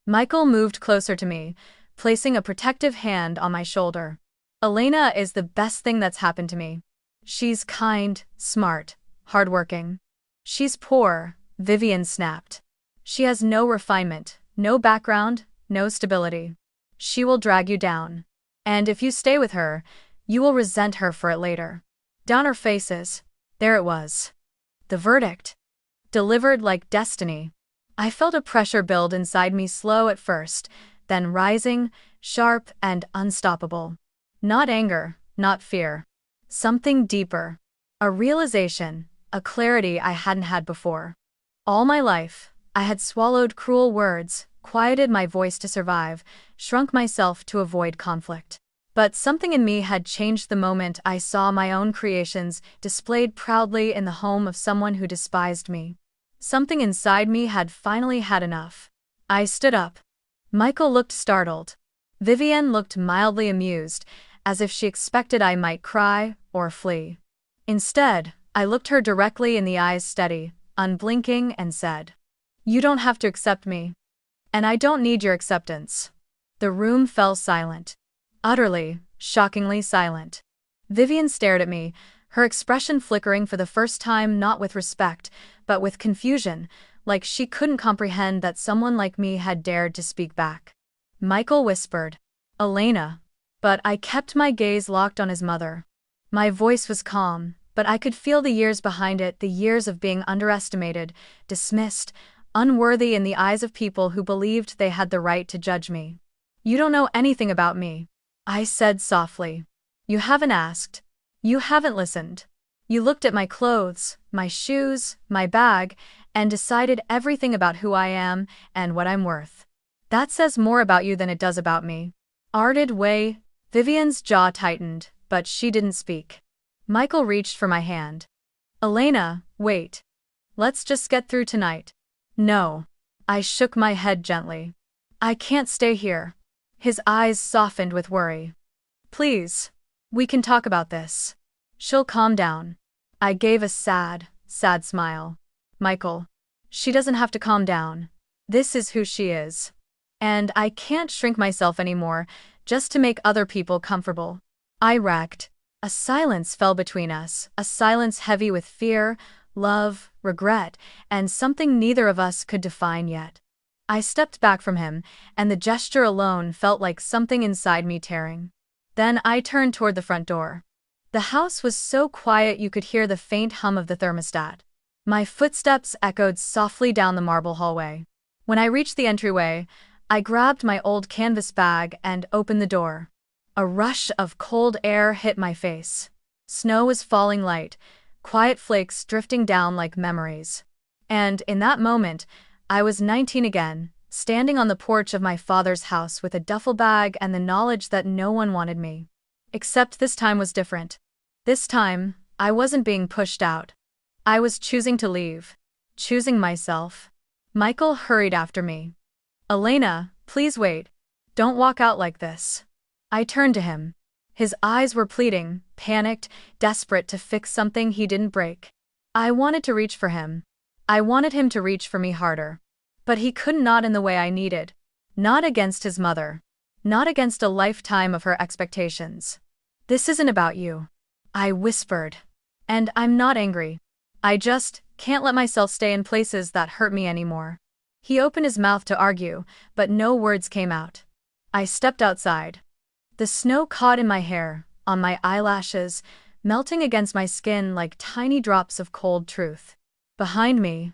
Michael moved closer to me, placing a protective hand on my shoulder. "Elena is the best thing that's happened to me. She's kind, smart, hardworking." "She's poor," Vivienne snapped. "She has no refinement, no background, no stability. She will drag you down. And if you stay with her, you will resent her for it later." Down our faces. There it was. The verdict. Delivered like destiny. I felt a pressure build inside me, slow at first, then rising, sharp and unstoppable. Not anger, not fear. Something deeper. A realization, a clarity I hadn't had before. All my life, I had swallowed cruel words, quieted my voice to survive, shrunk myself to avoid conflict. But something in me had changed the moment I saw my own creations displayed proudly in the home of someone who despised me. Something inside me had finally had enough. I stood up. Michael looked startled. Vivienne looked mildly amused, as if she expected I might cry or flee. Instead, I looked her directly in the eyes, steady, unblinking, and said, "You don't have to accept me. And I don't need your acceptance." The room fell silent. Utterly, shockingly silent. Vivienne stared at me, her expression flickering for the first time, not with respect, but with confusion, like she couldn't comprehend that someone like me had dared to speak back. Michael whispered, "Elena." But I kept my gaze locked on his mother. My voice was calm, but I could feel the years behind it, the years of being underestimated, dismissed, unworthy in the eyes of people who believed they had the right to judge me. "You don't know anything about me," I said softly. "You haven't asked. You haven't listened. You looked at my clothes, my shoes, my bag, and decided everything about who I am and what I'm worth. That says more about you than it does about me." Arded way. Vivienne's jaw tightened, but she didn't speak. Michael reached for my hand. "Elena, wait. Let's just get through tonight." "No." I shook my head gently. "I can't stay here." His eyes softened with worry. "Please. We can talk about this. She'll calm down." I gave a sad smile. "Michael. She doesn't have to calm down. This is who she is. And I can't shrink myself anymore, just to make other people comfortable." I wrecked. A silence fell between us, a silence heavy with fear, love, regret, and something neither of us could define yet. I stepped back from him, and the gesture alone felt like something inside me tearing. Then I turned toward the front door. The house was so quiet you could hear the faint hum of the thermostat. My footsteps echoed softly down the marble hallway. When I reached the entryway, I grabbed my old canvas bag and opened the door. A rush of cold air hit my face. Snow was falling light, quiet flakes drifting down like memories. And in that moment, I was 19 again, standing on the porch of my father's house with a duffel bag and the knowledge that no one wanted me. Except this time was different. This time, I wasn't being pushed out. I was choosing to leave. Choosing myself. Michael hurried after me. "Elena, please wait. Don't walk out like this." I turned to him. His eyes were pleading, panicked, desperate to fix something he didn't break. I wanted to reach for him. I wanted him to reach for me harder. But he could not in the way I needed. Not against his mother. Not against a lifetime of her expectations. "This isn't about you," I whispered. "And I'm not angry. I just can't let myself stay in places that hurt me anymore." He opened his mouth to argue, but no words came out. I stepped outside. The snow caught in my hair, on my eyelashes, melting against my skin like tiny drops of cold truth. Behind me,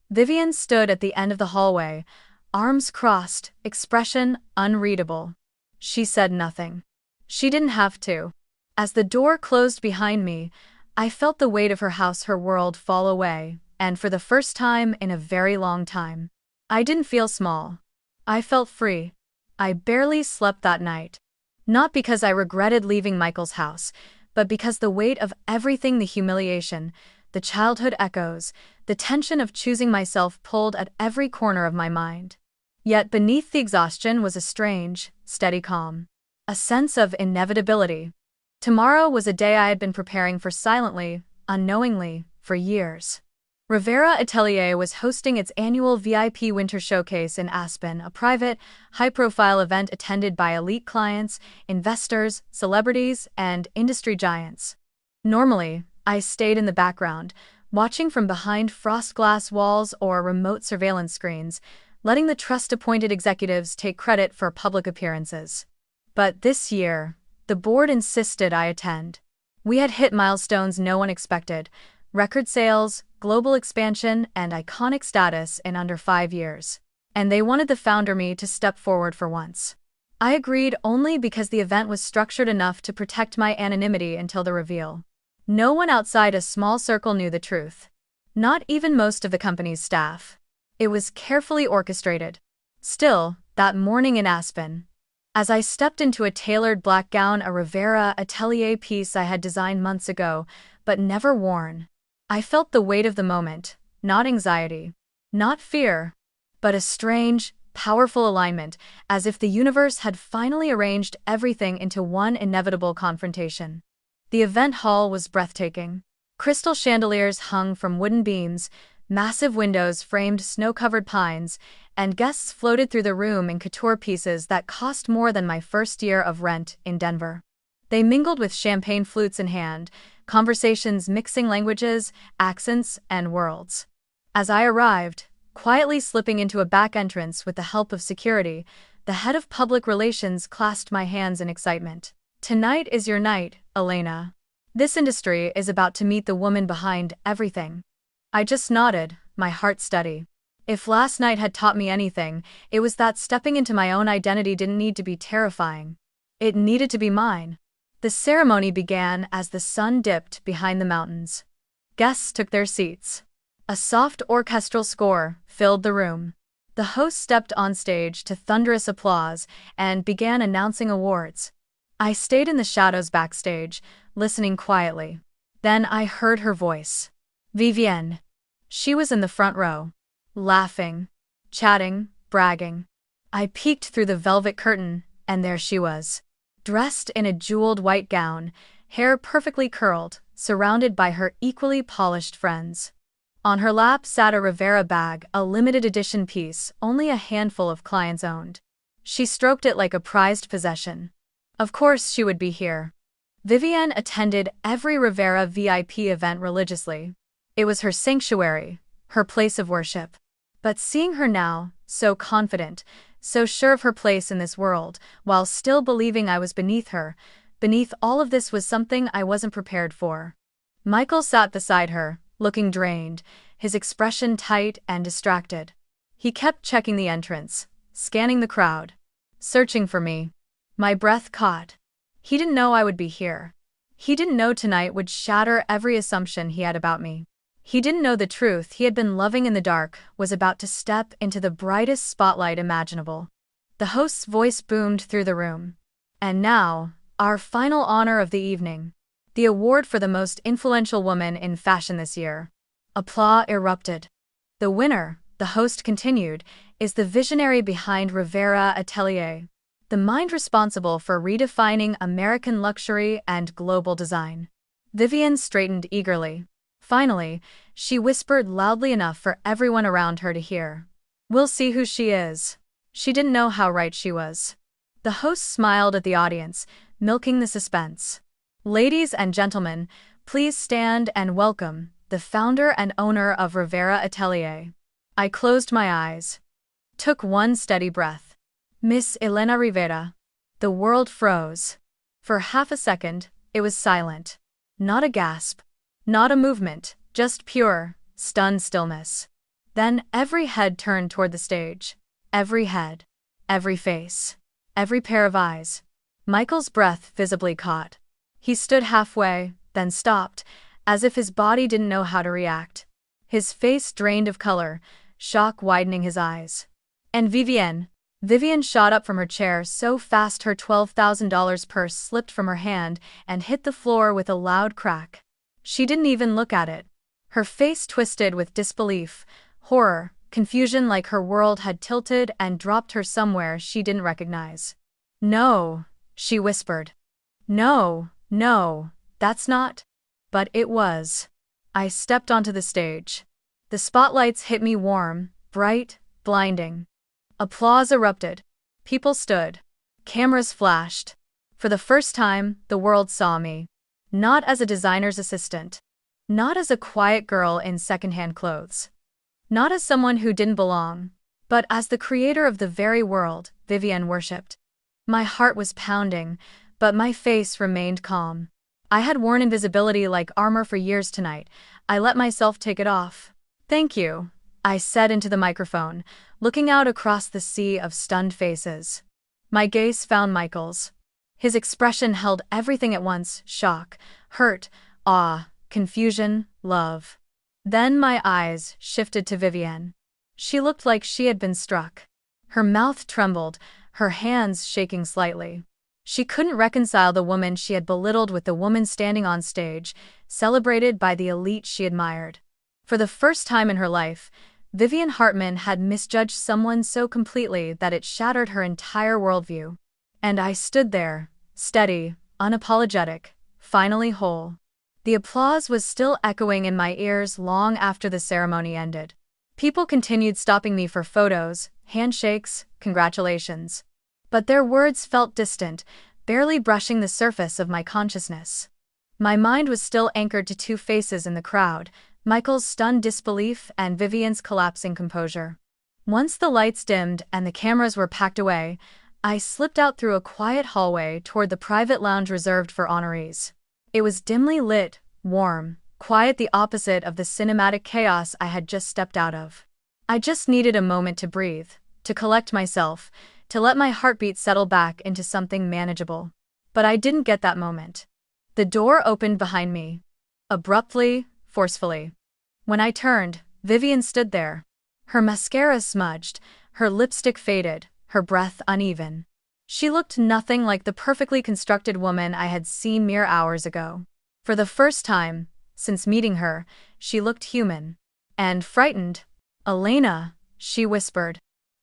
Vivian stood at the end of the hallway, arms crossed, expression unreadable. She said nothing. She didn't have to. As the door closed behind me, I felt the weight of her house, her world fall away, and for the first time in a very long time, I didn't feel small. I felt free. I barely slept that night. Not because I regretted leaving Michael's house, but because the weight of everything, the humiliation, the childhood echoes, the tension of choosing myself pulled at every corner of my mind. Yet beneath the exhaustion was a strange, steady calm. A sense of inevitability. Tomorrow was a day I had been preparing for silently, unknowingly, for years. Rivera Atelier was hosting its annual VIP Winter Showcase in Aspen, a private, high-profile event attended by elite clients, investors, celebrities, and industry giants. Normally, I stayed in the background, watching from behind frost glass walls or remote surveillance screens, letting the trust-appointed executives take credit for public appearances. But this year, the board insisted I attend. We had hit milestones no one expected: record sales, global expansion, and iconic status in under 5 years. And they wanted the founder me to step forward for once. I agreed only because the event was structured enough to protect my anonymity until the reveal. No one outside a small circle knew the truth. Not even most of the company's staff. It was carefully orchestrated. Still, that morning in Aspen, as I stepped into a tailored black gown, a Rivera Atelier piece I had designed months ago, but never worn, I felt the weight of the moment, not anxiety, not fear, but a strange, powerful alignment, as if the universe had finally arranged everything into one inevitable confrontation. The event hall was breathtaking. Crystal chandeliers hung from wooden beams, massive windows framed snow-covered pines, and guests floated through the room in couture pieces that cost more than my first year of rent in Denver. They mingled with champagne flutes in hand, conversations mixing languages, accents, and worlds. As I arrived, quietly slipping into a back entrance with the help of security, the head of public relations clasped my hands in excitement. "Tonight is your night, Elena. This industry is about to meet the woman behind everything." I just nodded, my heart steady. If last night had taught me anything, it was that stepping into my own identity didn't need to be terrifying. It needed to be mine. The ceremony began as the sun dipped behind the mountains. Guests took their seats. A soft orchestral score filled the room. The host stepped on stage to thunderous applause and began announcing awards. I stayed in the shadows backstage, listening quietly. Then I heard her voice. Vivienne. She was in the front row, laughing, chatting, bragging. I peeked through the velvet curtain, and there she was, dressed in a jeweled white gown, hair perfectly curled, surrounded by her equally polished friends. On her lap sat a Rivera bag, a limited edition piece only a handful of clients owned. She stroked it like a prized possession. Of course she would be here. Vivienne attended every Rivera VIP event religiously. It was her sanctuary, her place of worship. But seeing her now, so confident, so sure of her place in this world, while still believing I was beneath her, beneath all of this, was something I wasn't prepared for. Michael sat beside her, looking drained, his expression tight and distracted. He kept checking the entrance, scanning the crowd, searching for me. My breath caught. He didn't know I would be here. He didn't know tonight would shatter every assumption he had about me. He didn't know the truth he had been loving in the dark was about to step into the brightest spotlight imaginable. The host's voice boomed through the room. And now, our final honor of the evening. The award for the most influential woman in fashion this year. Applause erupted. The winner, the host continued, is the visionary behind Rivera Atelier, the mind responsible for redefining American luxury and global design. Vivian straightened eagerly. Finally, she whispered loudly enough for everyone around her to hear. We'll see who she is. She didn't know how right she was. The host smiled at the audience, milking the suspense. Ladies and gentlemen, please stand and welcome the founder and owner of Rivera Atelier. I closed my eyes. Took one steady breath. Miss Elena Rivera. The world froze. For half a second, it was silent. Not a gasp. Not a movement, just pure, stunned stillness. Then every head turned toward the stage. Every head. Every face. Every pair of eyes. Michael's breath visibly caught. He stood halfway, then stopped, as if his body didn't know how to react. His face drained of color, shock widening his eyes. And Vivian shot up from her chair so fast her $12,000 purse slipped from her hand and hit the floor with a loud crack. She didn't even look at it. Her face twisted with disbelief, horror, confusion, like her world had tilted and dropped her somewhere she didn't recognize. No, she whispered. No, that's not. But it was. I stepped onto the stage. The spotlights hit me warm, bright, blinding. Applause erupted. People stood. Cameras flashed. For the first time, the world saw me. Not as a designer's assistant. Not as a quiet girl in secondhand clothes. Not as someone who didn't belong. But as the creator of the very world Vivian worshipped. My heart was pounding, but my face remained calm. I had worn invisibility like armor for years tonight. I let myself take it off. Thank you, I said into the microphone, looking out across the sea of stunned faces. My gaze found Michael's. His expression held everything at once: shock, hurt, awe, confusion, love. Then my eyes shifted to Vivian. She looked like she had been struck. Her mouth trembled, her hands shaking slightly. She couldn't reconcile the woman she had belittled with the woman standing on stage, celebrated by the elite she admired. For the first time in her life, Vivian Hartman had misjudged someone so completely that it shattered her entire worldview. And I stood there, steady, unapologetic, finally whole. The applause was still echoing in my ears long after the ceremony ended. People continued stopping me for photos, handshakes, congratulations. But their words felt distant, barely brushing the surface of my consciousness. My mind was still anchored to two faces in the crowd: Michael's stunned disbelief and Vivian's collapsing composure. Once the lights dimmed and the cameras were packed away, I slipped out through a quiet hallway toward the private lounge reserved for honorees. It was dimly lit, warm, quiet, the opposite of the cinematic chaos I had just stepped out of. I just needed a moment to breathe, to collect myself, to let my heartbeat settle back into something manageable. But I didn't get that moment. The door opened behind me. Abruptly, forcefully. When I turned, Vivian stood there. Her mascara smudged, her lipstick faded, her breath uneven. She looked nothing like the perfectly constructed woman I had seen mere hours ago. For the first time, since meeting her, she looked human. And frightened. "Elena," she whispered.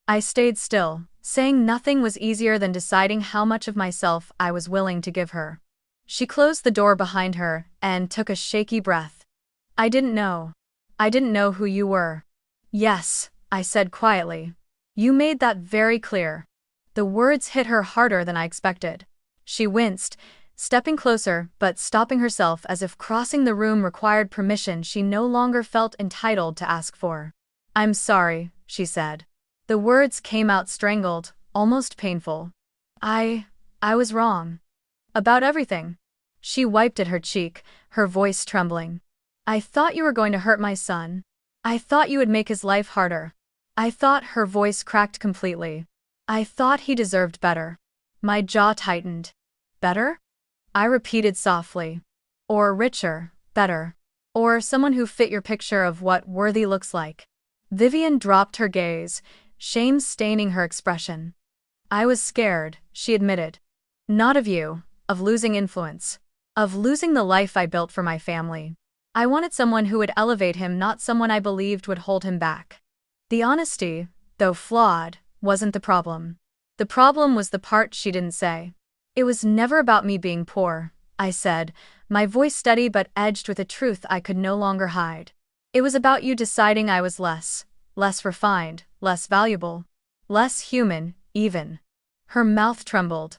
I stayed still. Saying nothing was easier than deciding how much of myself I was willing to give her. She closed the door behind her and took a shaky breath. I didn't know who you were." "Yes," I said quietly. "You made that very clear." The words hit her harder than I expected. She winced, stepping closer but stopping herself as if crossing the room required permission she no longer felt entitled to ask for. "I'm sorry," she said. The words came out strangled, almost painful. I was wrong. About everything." She wiped at her cheek, her voice trembling. "I thought you were going to hurt my son. I thought you would make his life harder. I thought her voice cracked completely. I thought he deserved better. My jaw tightened. Better? I repeated softly. Or richer, better. Or someone who fit your picture of what worthy looks like. Vivian dropped her gaze, shame staining her expression. I was scared, she admitted. Not of you, of losing influence. Of losing the life I built for my family. I wanted someone who would elevate him, not someone I believed would hold him back. The honesty, though flawed, wasn't the problem. The problem was the part she didn't say. It was never about me being poor, I said, my voice steady but edged with a truth I could no longer hide. It was about you deciding I was less refined, less valuable, less human, even. Her mouth trembled.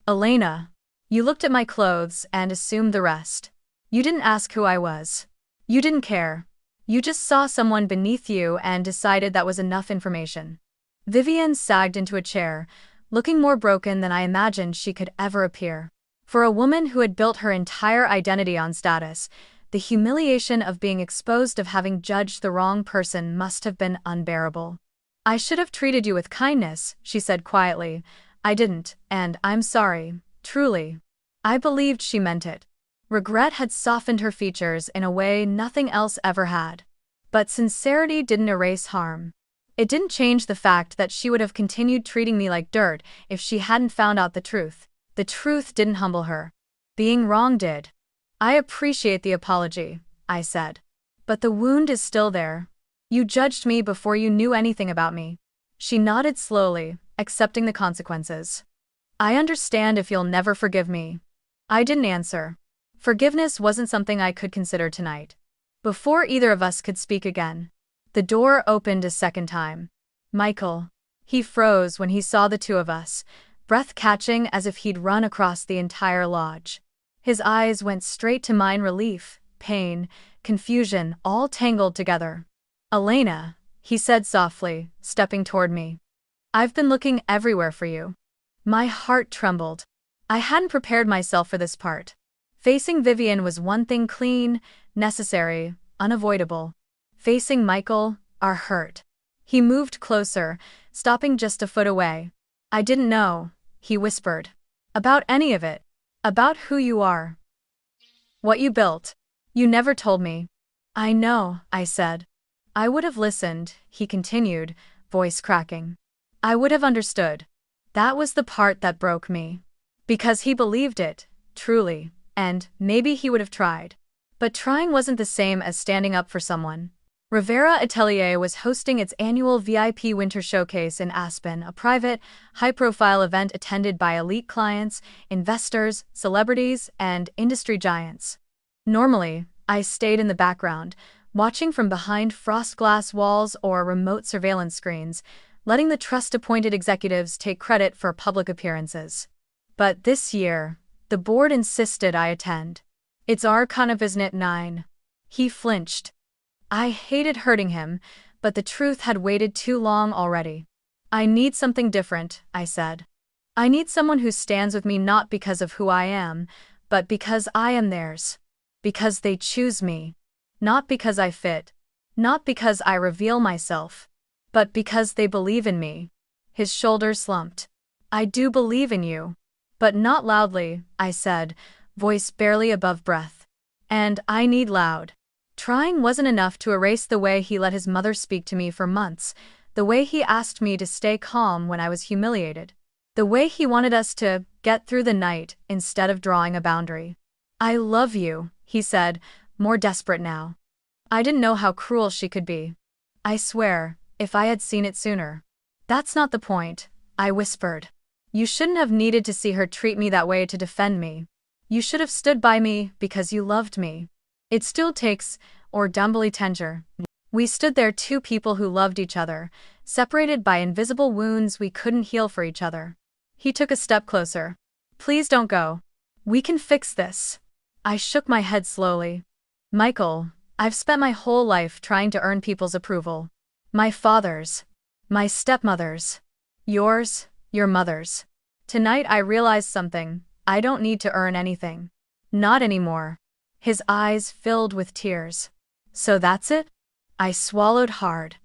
Elena, you looked at my clothes and assumed the rest. You didn't ask who I was. You didn't care. You just saw someone beneath you and decided that was enough information. Vivian sagged into a chair, looking more broken than I imagined she could ever appear. For a woman who had built her entire identity on status, the humiliation of being exposed, of having judged the wrong person, must have been unbearable. I should have treated you with kindness, she said quietly. I didn't, and I'm sorry, truly. I believed she meant it. Regret had softened her features in a way nothing else ever had. But sincerity didn't erase harm. It didn't change the fact that she would have continued treating me like dirt if she hadn't found out the truth. The truth didn't humble her. Being wrong did. I appreciate the apology, I said. But the wound is still there. You judged me before you knew anything about me. She nodded slowly, accepting the consequences. I understand if you'll never forgive me. I didn't answer. Forgiveness wasn't something I could consider tonight. Before either of us could speak again, the door opened a second time. Michael. He froze when he saw the two of us, breath catching as if he'd run across the entire lodge. His eyes went straight to mine, relief, pain, confusion, all tangled together. Elena, he said softly, stepping toward me. I've been looking everywhere for you. My heart trembled. I hadn't prepared myself for this part. Facing Vivian was one thing, clean, necessary, unavoidable. Facing Michael, our hurt. He moved closer, stopping just a foot away. I didn't know, he whispered. About any of it. About who you are. What you built. You never told me. I know, I said. I would have listened, he continued, voice cracking. I would have understood. That was the part that broke me. Because he believed it, truly, and maybe he would have tried. But trying wasn't the same as standing up for someone. Rivera Atelier was hosting its annual VIP Winter Showcase in Aspen, a private, high-profile event attended by elite clients, investors, celebrities, and industry giants. Normally, I stayed in the background, watching from behind frost glass walls or remote surveillance screens, letting the trust-appointed executives take credit for public appearances. But this year, the board insisted I attend. It's our kind of, isn't it? 9. He flinched. I hated hurting him, but the truth had waited too long already. I need something different, I said. I need someone who stands with me not because of who I am, but because I am theirs. Because they choose me. Not because I fit. Not because I reveal myself. But because they believe in me. His shoulders slumped. I do believe in you. But not loudly, I said, voice barely above breath. And I need loud. Trying wasn't enough to erase the way he let his mother speak to me for months, the way he asked me to stay calm when I was humiliated, the way he wanted us to get through the night instead of drawing a boundary. I love you, he said, more desperate now. I didn't know how cruel she could be. I swear, if I had seen it sooner. That's not the point, I whispered. You shouldn't have needed to see her treat me that way to defend me. You should have stood by me because you loved me. It still takes, or dumbly tender. We stood there, two people who loved each other, separated by invisible wounds we couldn't heal for each other. He took a step closer. Please don't go. We can fix this. I shook my head slowly. Michael, I've spent my whole life trying to earn people's approval. My father's. My stepmother's. Yours, your mother's. Tonight I realized something. I don't need to earn anything. Not anymore. His eyes filled with tears. So that's it? I swallowed hard.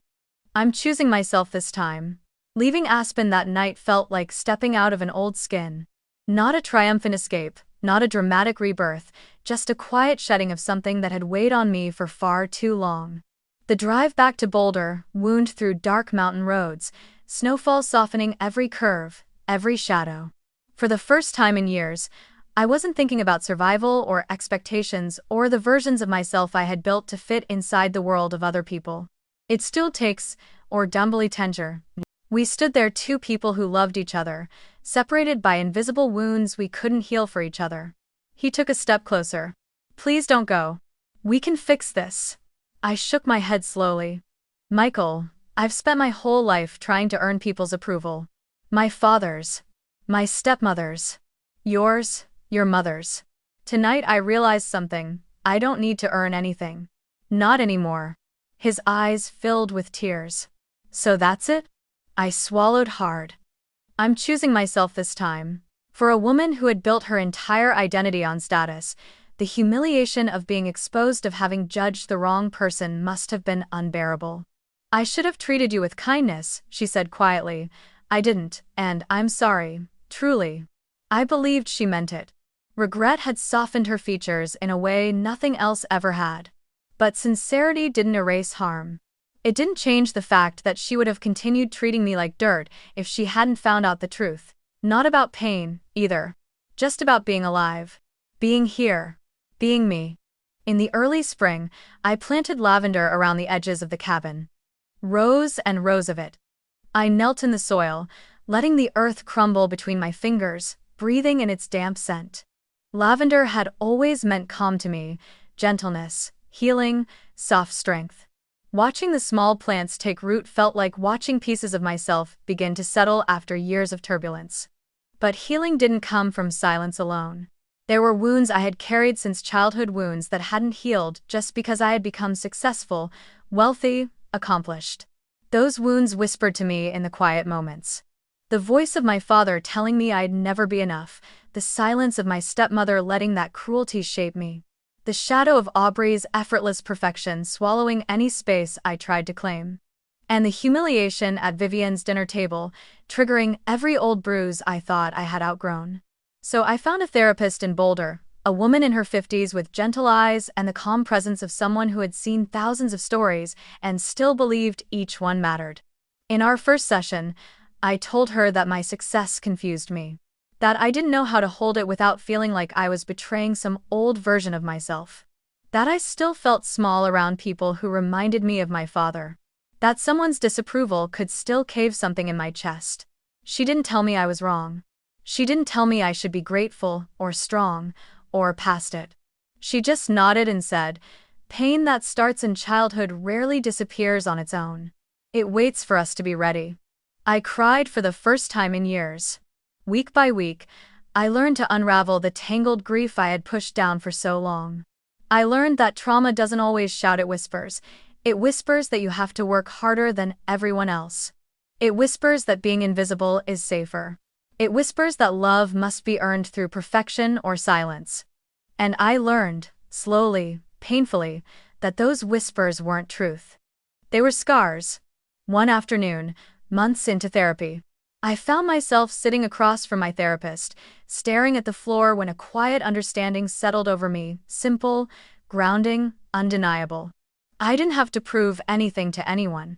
I'm choosing myself this time. Leaving Aspen that night felt like stepping out of an old skin. Not a triumphant escape, not a dramatic rebirth, just a quiet shedding of something that had weighed on me for far too long. The drive back to Boulder wound through dark mountain roads, snowfall softening every curve, every shadow. For the first time in years, I wasn't thinking about survival or expectations or the versions of myself I had built to fit inside the world of other people. It still takes, or dumbly tender. We stood there, two people who loved each other, separated by invisible wounds we couldn't heal for each other. He took a step closer. Please don't go. We can fix this. I shook my head slowly. Michael, I've spent my whole life trying to earn people's approval. My father's. My stepmother's. Yours, your mother's. Tonight I realized something. I don't need to earn anything. Not anymore. His eyes filled with tears. So that's it? I swallowed hard. I'm choosing myself this time. For a woman who had built her entire identity on status, the humiliation of being exposed of having judged the wrong person must have been unbearable. I should have treated you with kindness, she said quietly. I didn't, and I'm sorry, truly. I believed she meant it. Regret had softened her features in a way nothing else ever had. But sincerity didn't erase harm. It didn't change the fact that she would have continued treating me like dirt if she hadn't found out the truth. Not about pain, either. Just about being alive. Being here. Being me. In the early spring, I planted lavender around the edges of the cabin. Rows and rows of it. I knelt in the soil, letting the earth crumble between my fingers, breathing in its damp scent. Lavender had always meant calm to me, gentleness, healing, soft strength. Watching the small plants take root felt like watching pieces of myself begin to settle after years of turbulence. But healing didn't come from silence alone. There were wounds I had carried since childhood, wounds that hadn't healed just because I had become successful, wealthy, accomplished. Those wounds whispered to me in the quiet moments. The voice of my father telling me I'd never be enough, the silence of my stepmother letting that cruelty shape me. The shadow of Aubrey's effortless perfection swallowing any space I tried to claim. And the humiliation at Vivian's dinner table, triggering every old bruise I thought I had outgrown. So I found a therapist in Boulder, a woman in her 50s with gentle eyes and the calm presence of someone who had seen thousands of stories and still believed each one mattered. In our first session, I told her that my success confused me. That I didn't know how to hold it without feeling like I was betraying some old version of myself. That I still felt small around people who reminded me of my father. That someone's disapproval could still cave something in my chest. She didn't tell me I was wrong. She didn't tell me I should be grateful, or strong, or past it. She just nodded and said, "Pain that starts in childhood rarely disappears on its own. It waits for us to be ready." I cried for the first time in years. Week by week, I learned to unravel the tangled grief I had pushed down for so long. I learned that trauma doesn't always shout, it whispers. It whispers that you have to work harder than everyone else. It whispers that being invisible is safer. It whispers that love must be earned through perfection or silence. And I learned, slowly, painfully, that those whispers weren't truth. They were scars. One afternoon, months into therapy, I found myself sitting across from my therapist, staring at the floor when a quiet understanding settled over me, simple, grounding, undeniable. I didn't have to prove anything to anyone.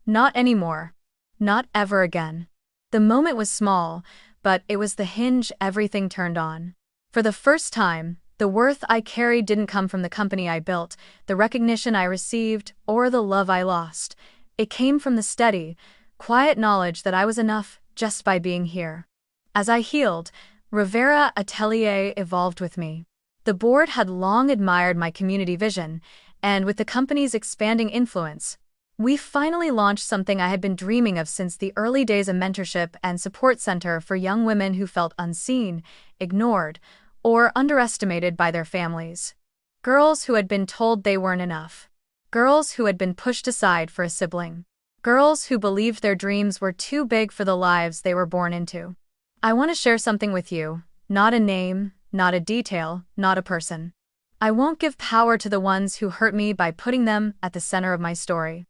Not anymore. Not ever again. The moment was small, but it was the hinge everything turned on. For the first time, the worth I carried didn't come from the company I built, the recognition I received, or the love I lost. It came from the steady, quiet knowledge that I was enough just by being here. As I healed, Rivera Atelier evolved with me. The board had long admired my community vision, and with the company's expanding influence, we finally launched something I had been dreaming of since the early days: a mentorship and support center for young women who felt unseen, ignored, or underestimated by their families. Girls who had been told they weren't enough. Girls who had been pushed aside for a sibling. Girls who believed their dreams were too big for the lives they were born into. I want to share something with you, not a name, not a detail, not a person. I won't give power to the ones who hurt me by putting them at the center of my story.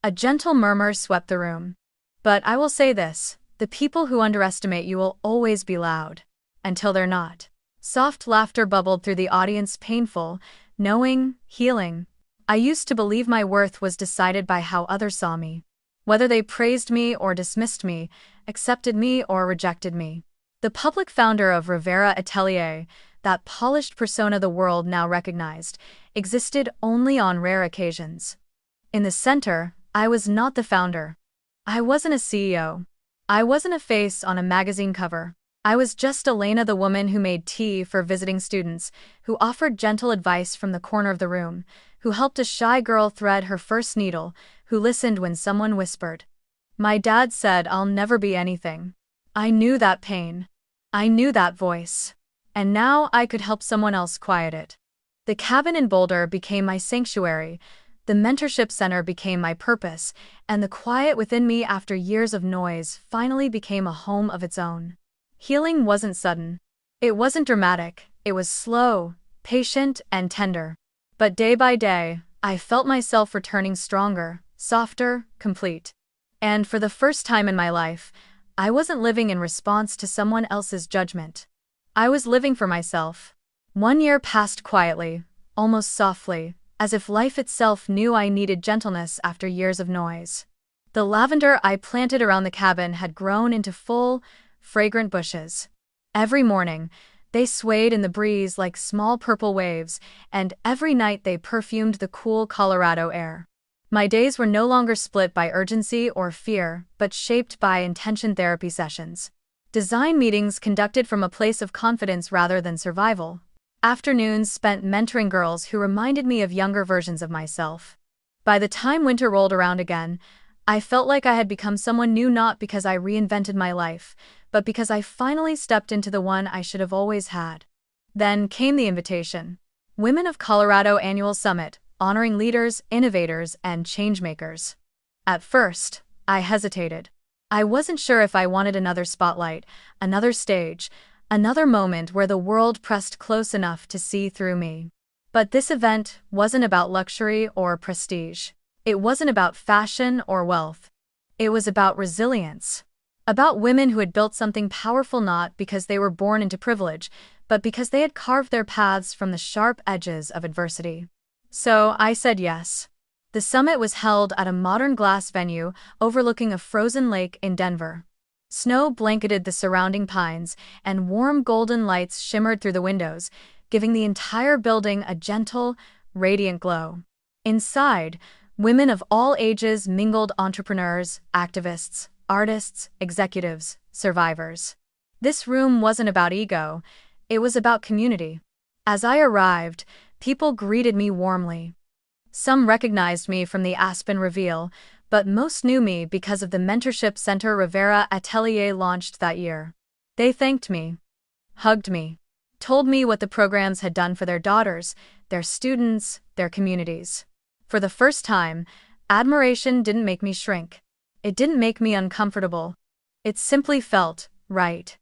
A gentle murmur swept the room. But I will say this, the people who underestimate you will always be loud. Until they're not. Soft laughter bubbled through the audience, painful, knowing, healing. I used to believe my worth was decided by how others saw me. Whether they praised me or dismissed me, accepted me or rejected me. The public founder of Rivera Atelier, that polished persona the world now recognized, existed only on rare occasions. In the center, I was not the founder. I wasn't a CEO. I wasn't a face on a magazine cover. I was just Elena, the woman who made tea for visiting students, who offered gentle advice from the corner of the room, who helped a shy girl thread her first needle, who listened when someone whispered. My dad said I'll never be anything. I knew that pain. I knew that voice. And now I could help someone else quiet it. The cabin in Boulder became my sanctuary, the mentorship center became my purpose, and the quiet within me after years of noise finally became a home of its own. Healing wasn't sudden. It wasn't dramatic, it was slow, patient, and tender. But day by day, I felt myself returning stronger, softer, complete. And for the first time in my life, I wasn't living in response to someone else's judgment. I was living for myself. 1 year passed quietly, almost softly, as if life itself knew I needed gentleness after years of noise. The lavender I planted around the cabin had grown into full, fragrant bushes. Every morning, they swayed in the breeze like small purple waves, and every night they perfumed the cool Colorado air. My days were no longer split by urgency or fear, but shaped by intention. Therapy sessions. Design meetings conducted from a place of confidence rather than survival. Afternoons spent mentoring girls who reminded me of younger versions of myself. By the time winter rolled around again, I felt like I had become someone new, not because I reinvented my life, but because I finally stepped into the one I should have always had. Then came the invitation. Women of Colorado Annual Summit, honoring leaders, innovators, and changemakers. At first, I hesitated. I wasn't sure if I wanted another spotlight, another stage, another moment where the world pressed close enough to see through me. But this event wasn't about luxury or prestige. It wasn't about fashion or wealth. It was about resilience. About women who had built something powerful not because they were born into privilege, but because they had carved their paths from the sharp edges of adversity. So I said yes. The summit was held at a modern glass venue overlooking a frozen lake in Denver. Snow blanketed the surrounding pines, and warm golden lights shimmered through the windows, giving the entire building a gentle, radiant glow. Inside, women of all ages mingled: entrepreneurs, activists, artists, executives, survivors. This room wasn't about ego, it was about community. As I arrived, people greeted me warmly. Some recognized me from the Aspen reveal, but most knew me because of the mentorship center Rivera Atelier launched that year. They thanked me, hugged me, told me what the programs had done for their daughters, their students, their communities. For the first time, admiration didn't make me shrink. It didn't make me uncomfortable. It simply felt right.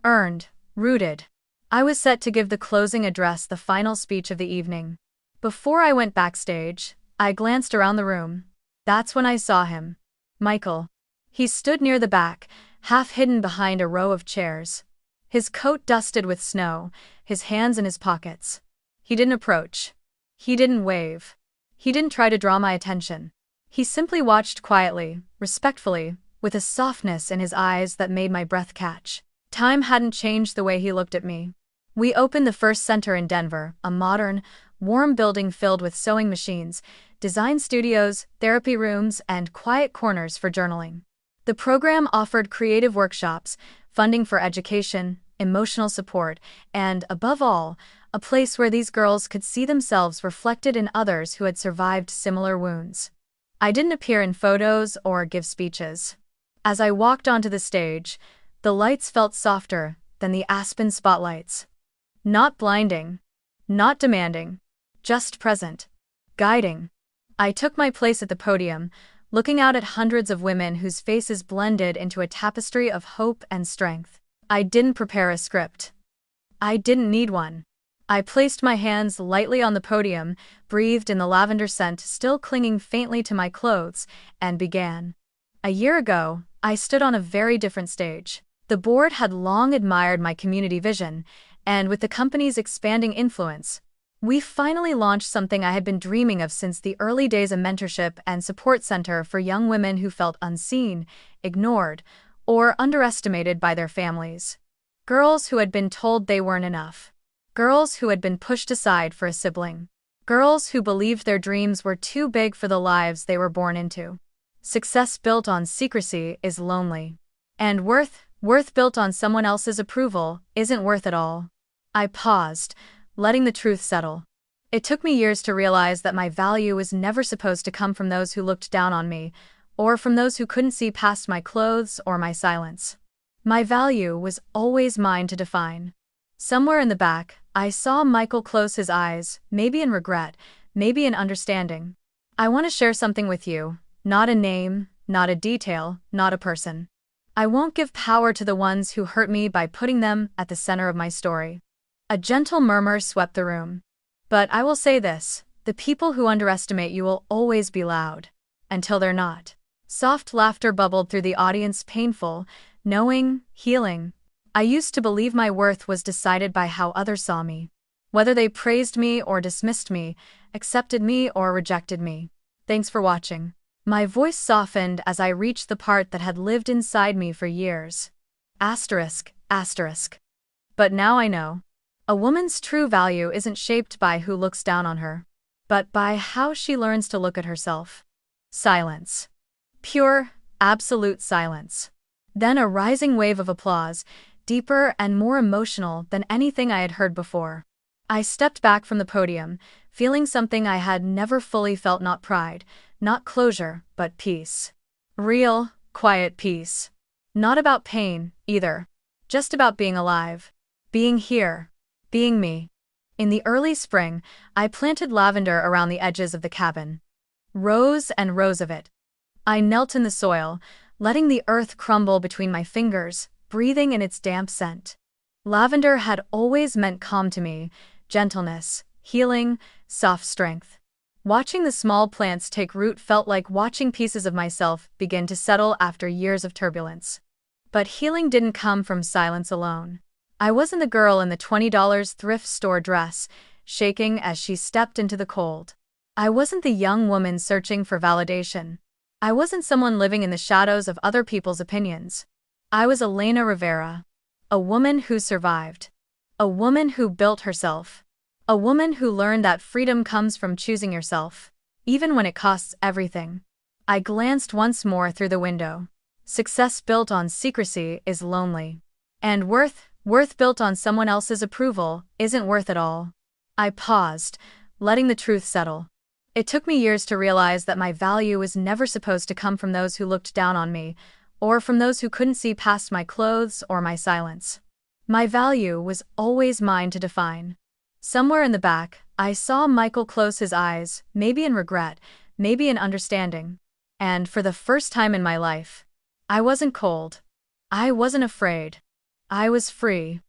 Earned, rooted. I was set to give the closing address, the final speech of the evening. Before I went backstage, I glanced around the room. That's when I saw him. Michael. He stood near the back, half hidden behind a row of chairs. His coat dusted with snow, his hands in his pockets. He didn't approach. He didn't wave. He didn't try to draw my attention. He simply watched quietly, respectfully, with a softness in his eyes that made my breath catch. Time hadn't changed the way he looked at me. We opened the first center in Denver, a modern, warm building filled with sewing machines, design studios, therapy rooms, and quiet corners for journaling. The program offered creative workshops, funding for education, emotional support, and, above all, a place where these girls could see themselves reflected in others who had survived similar wounds. I didn't appear in photos or give speeches. As I walked onto the stage, the lights felt softer than the Aspen spotlights. Not blinding, not demanding, just present, guiding. I took my place at the podium, looking out at hundreds of women whose faces blended into a tapestry of hope and strength. I didn't prepare a script. I didn't need one. I placed my hands lightly on the podium, breathed in the lavender scent still clinging faintly to my clothes, and began. A year ago, I stood on a very different stage. The board had long admired my community vision, and with the company's expanding influence, we finally launched something I had been dreaming of since the early days: a mentorship and support center for young women who felt unseen, ignored, or underestimated by their families. Girls who had been told they weren't enough. Girls who had been pushed aside for a sibling. Girls who believed their dreams were too big for the lives they were born into. Success built on secrecy is lonely. And worth built on someone else's approval isn't worth it all. I paused, letting the truth settle. It took me years to realize that my value was never supposed to come from those who looked down on me, or from those who couldn't see past my clothes or my silence. My value was always mine to define. Somewhere in the back, I saw Michael close his eyes, maybe in regret, maybe in understanding. I want to share something with you, not a name, not a detail, not a person. I won't give power to the ones who hurt me by putting them at the center of my story. A gentle murmur swept the room. But I will say this: the people who underestimate you will always be loud. Until they're not. Soft laughter bubbled through the audience, painful, knowing, healing. I used to believe my worth was decided by how others saw me. Whether they praised me or dismissed me, accepted me or rejected me. Thanks for watching. My voice softened as I reached the part that had lived inside me for years. Asterisk, asterisk. But now I know. A woman's true value isn't shaped by who looks down on her, but by how she learns to look at herself. Silence. Pure, absolute silence. Then a rising wave of applause, deeper and more emotional than anything I had heard before. I stepped back from the podium, feeling something I had never fully felt: not pride, not closure, but peace. Real, quiet peace. Not about pain, either. Just about being alive. Being here. Being me. In the early spring, I planted lavender around the edges of the cabin. Rows and rows of it. I knelt in the soil, letting the earth crumble between my fingers, breathing in its damp scent. Lavender had always meant calm to me: gentleness, healing, soft strength. Watching the small plants take root felt like watching pieces of myself begin to settle after years of turbulence. But healing didn't come from silence alone. I wasn't the girl in the $20 thrift store dress, shaking as she stepped into the cold. I wasn't the young woman searching for validation. I wasn't someone living in the shadows of other people's opinions. I was Elena Rivera. A woman who survived. A woman who built herself. A woman who learned that freedom comes from choosing yourself, even when it costs everything. I glanced once more through the window. Success built on secrecy is lonely. And worth built on someone else's approval isn't worth it all. I paused, letting the truth settle. It took me years to realize that my value was never supposed to come from those who looked down on me, or from those who couldn't see past my clothes or my silence. My value was always mine to define. Somewhere in the back, I saw Michael close his eyes, maybe in regret, maybe in understanding. And for the first time in my life, I wasn't cold. I wasn't afraid. I was free.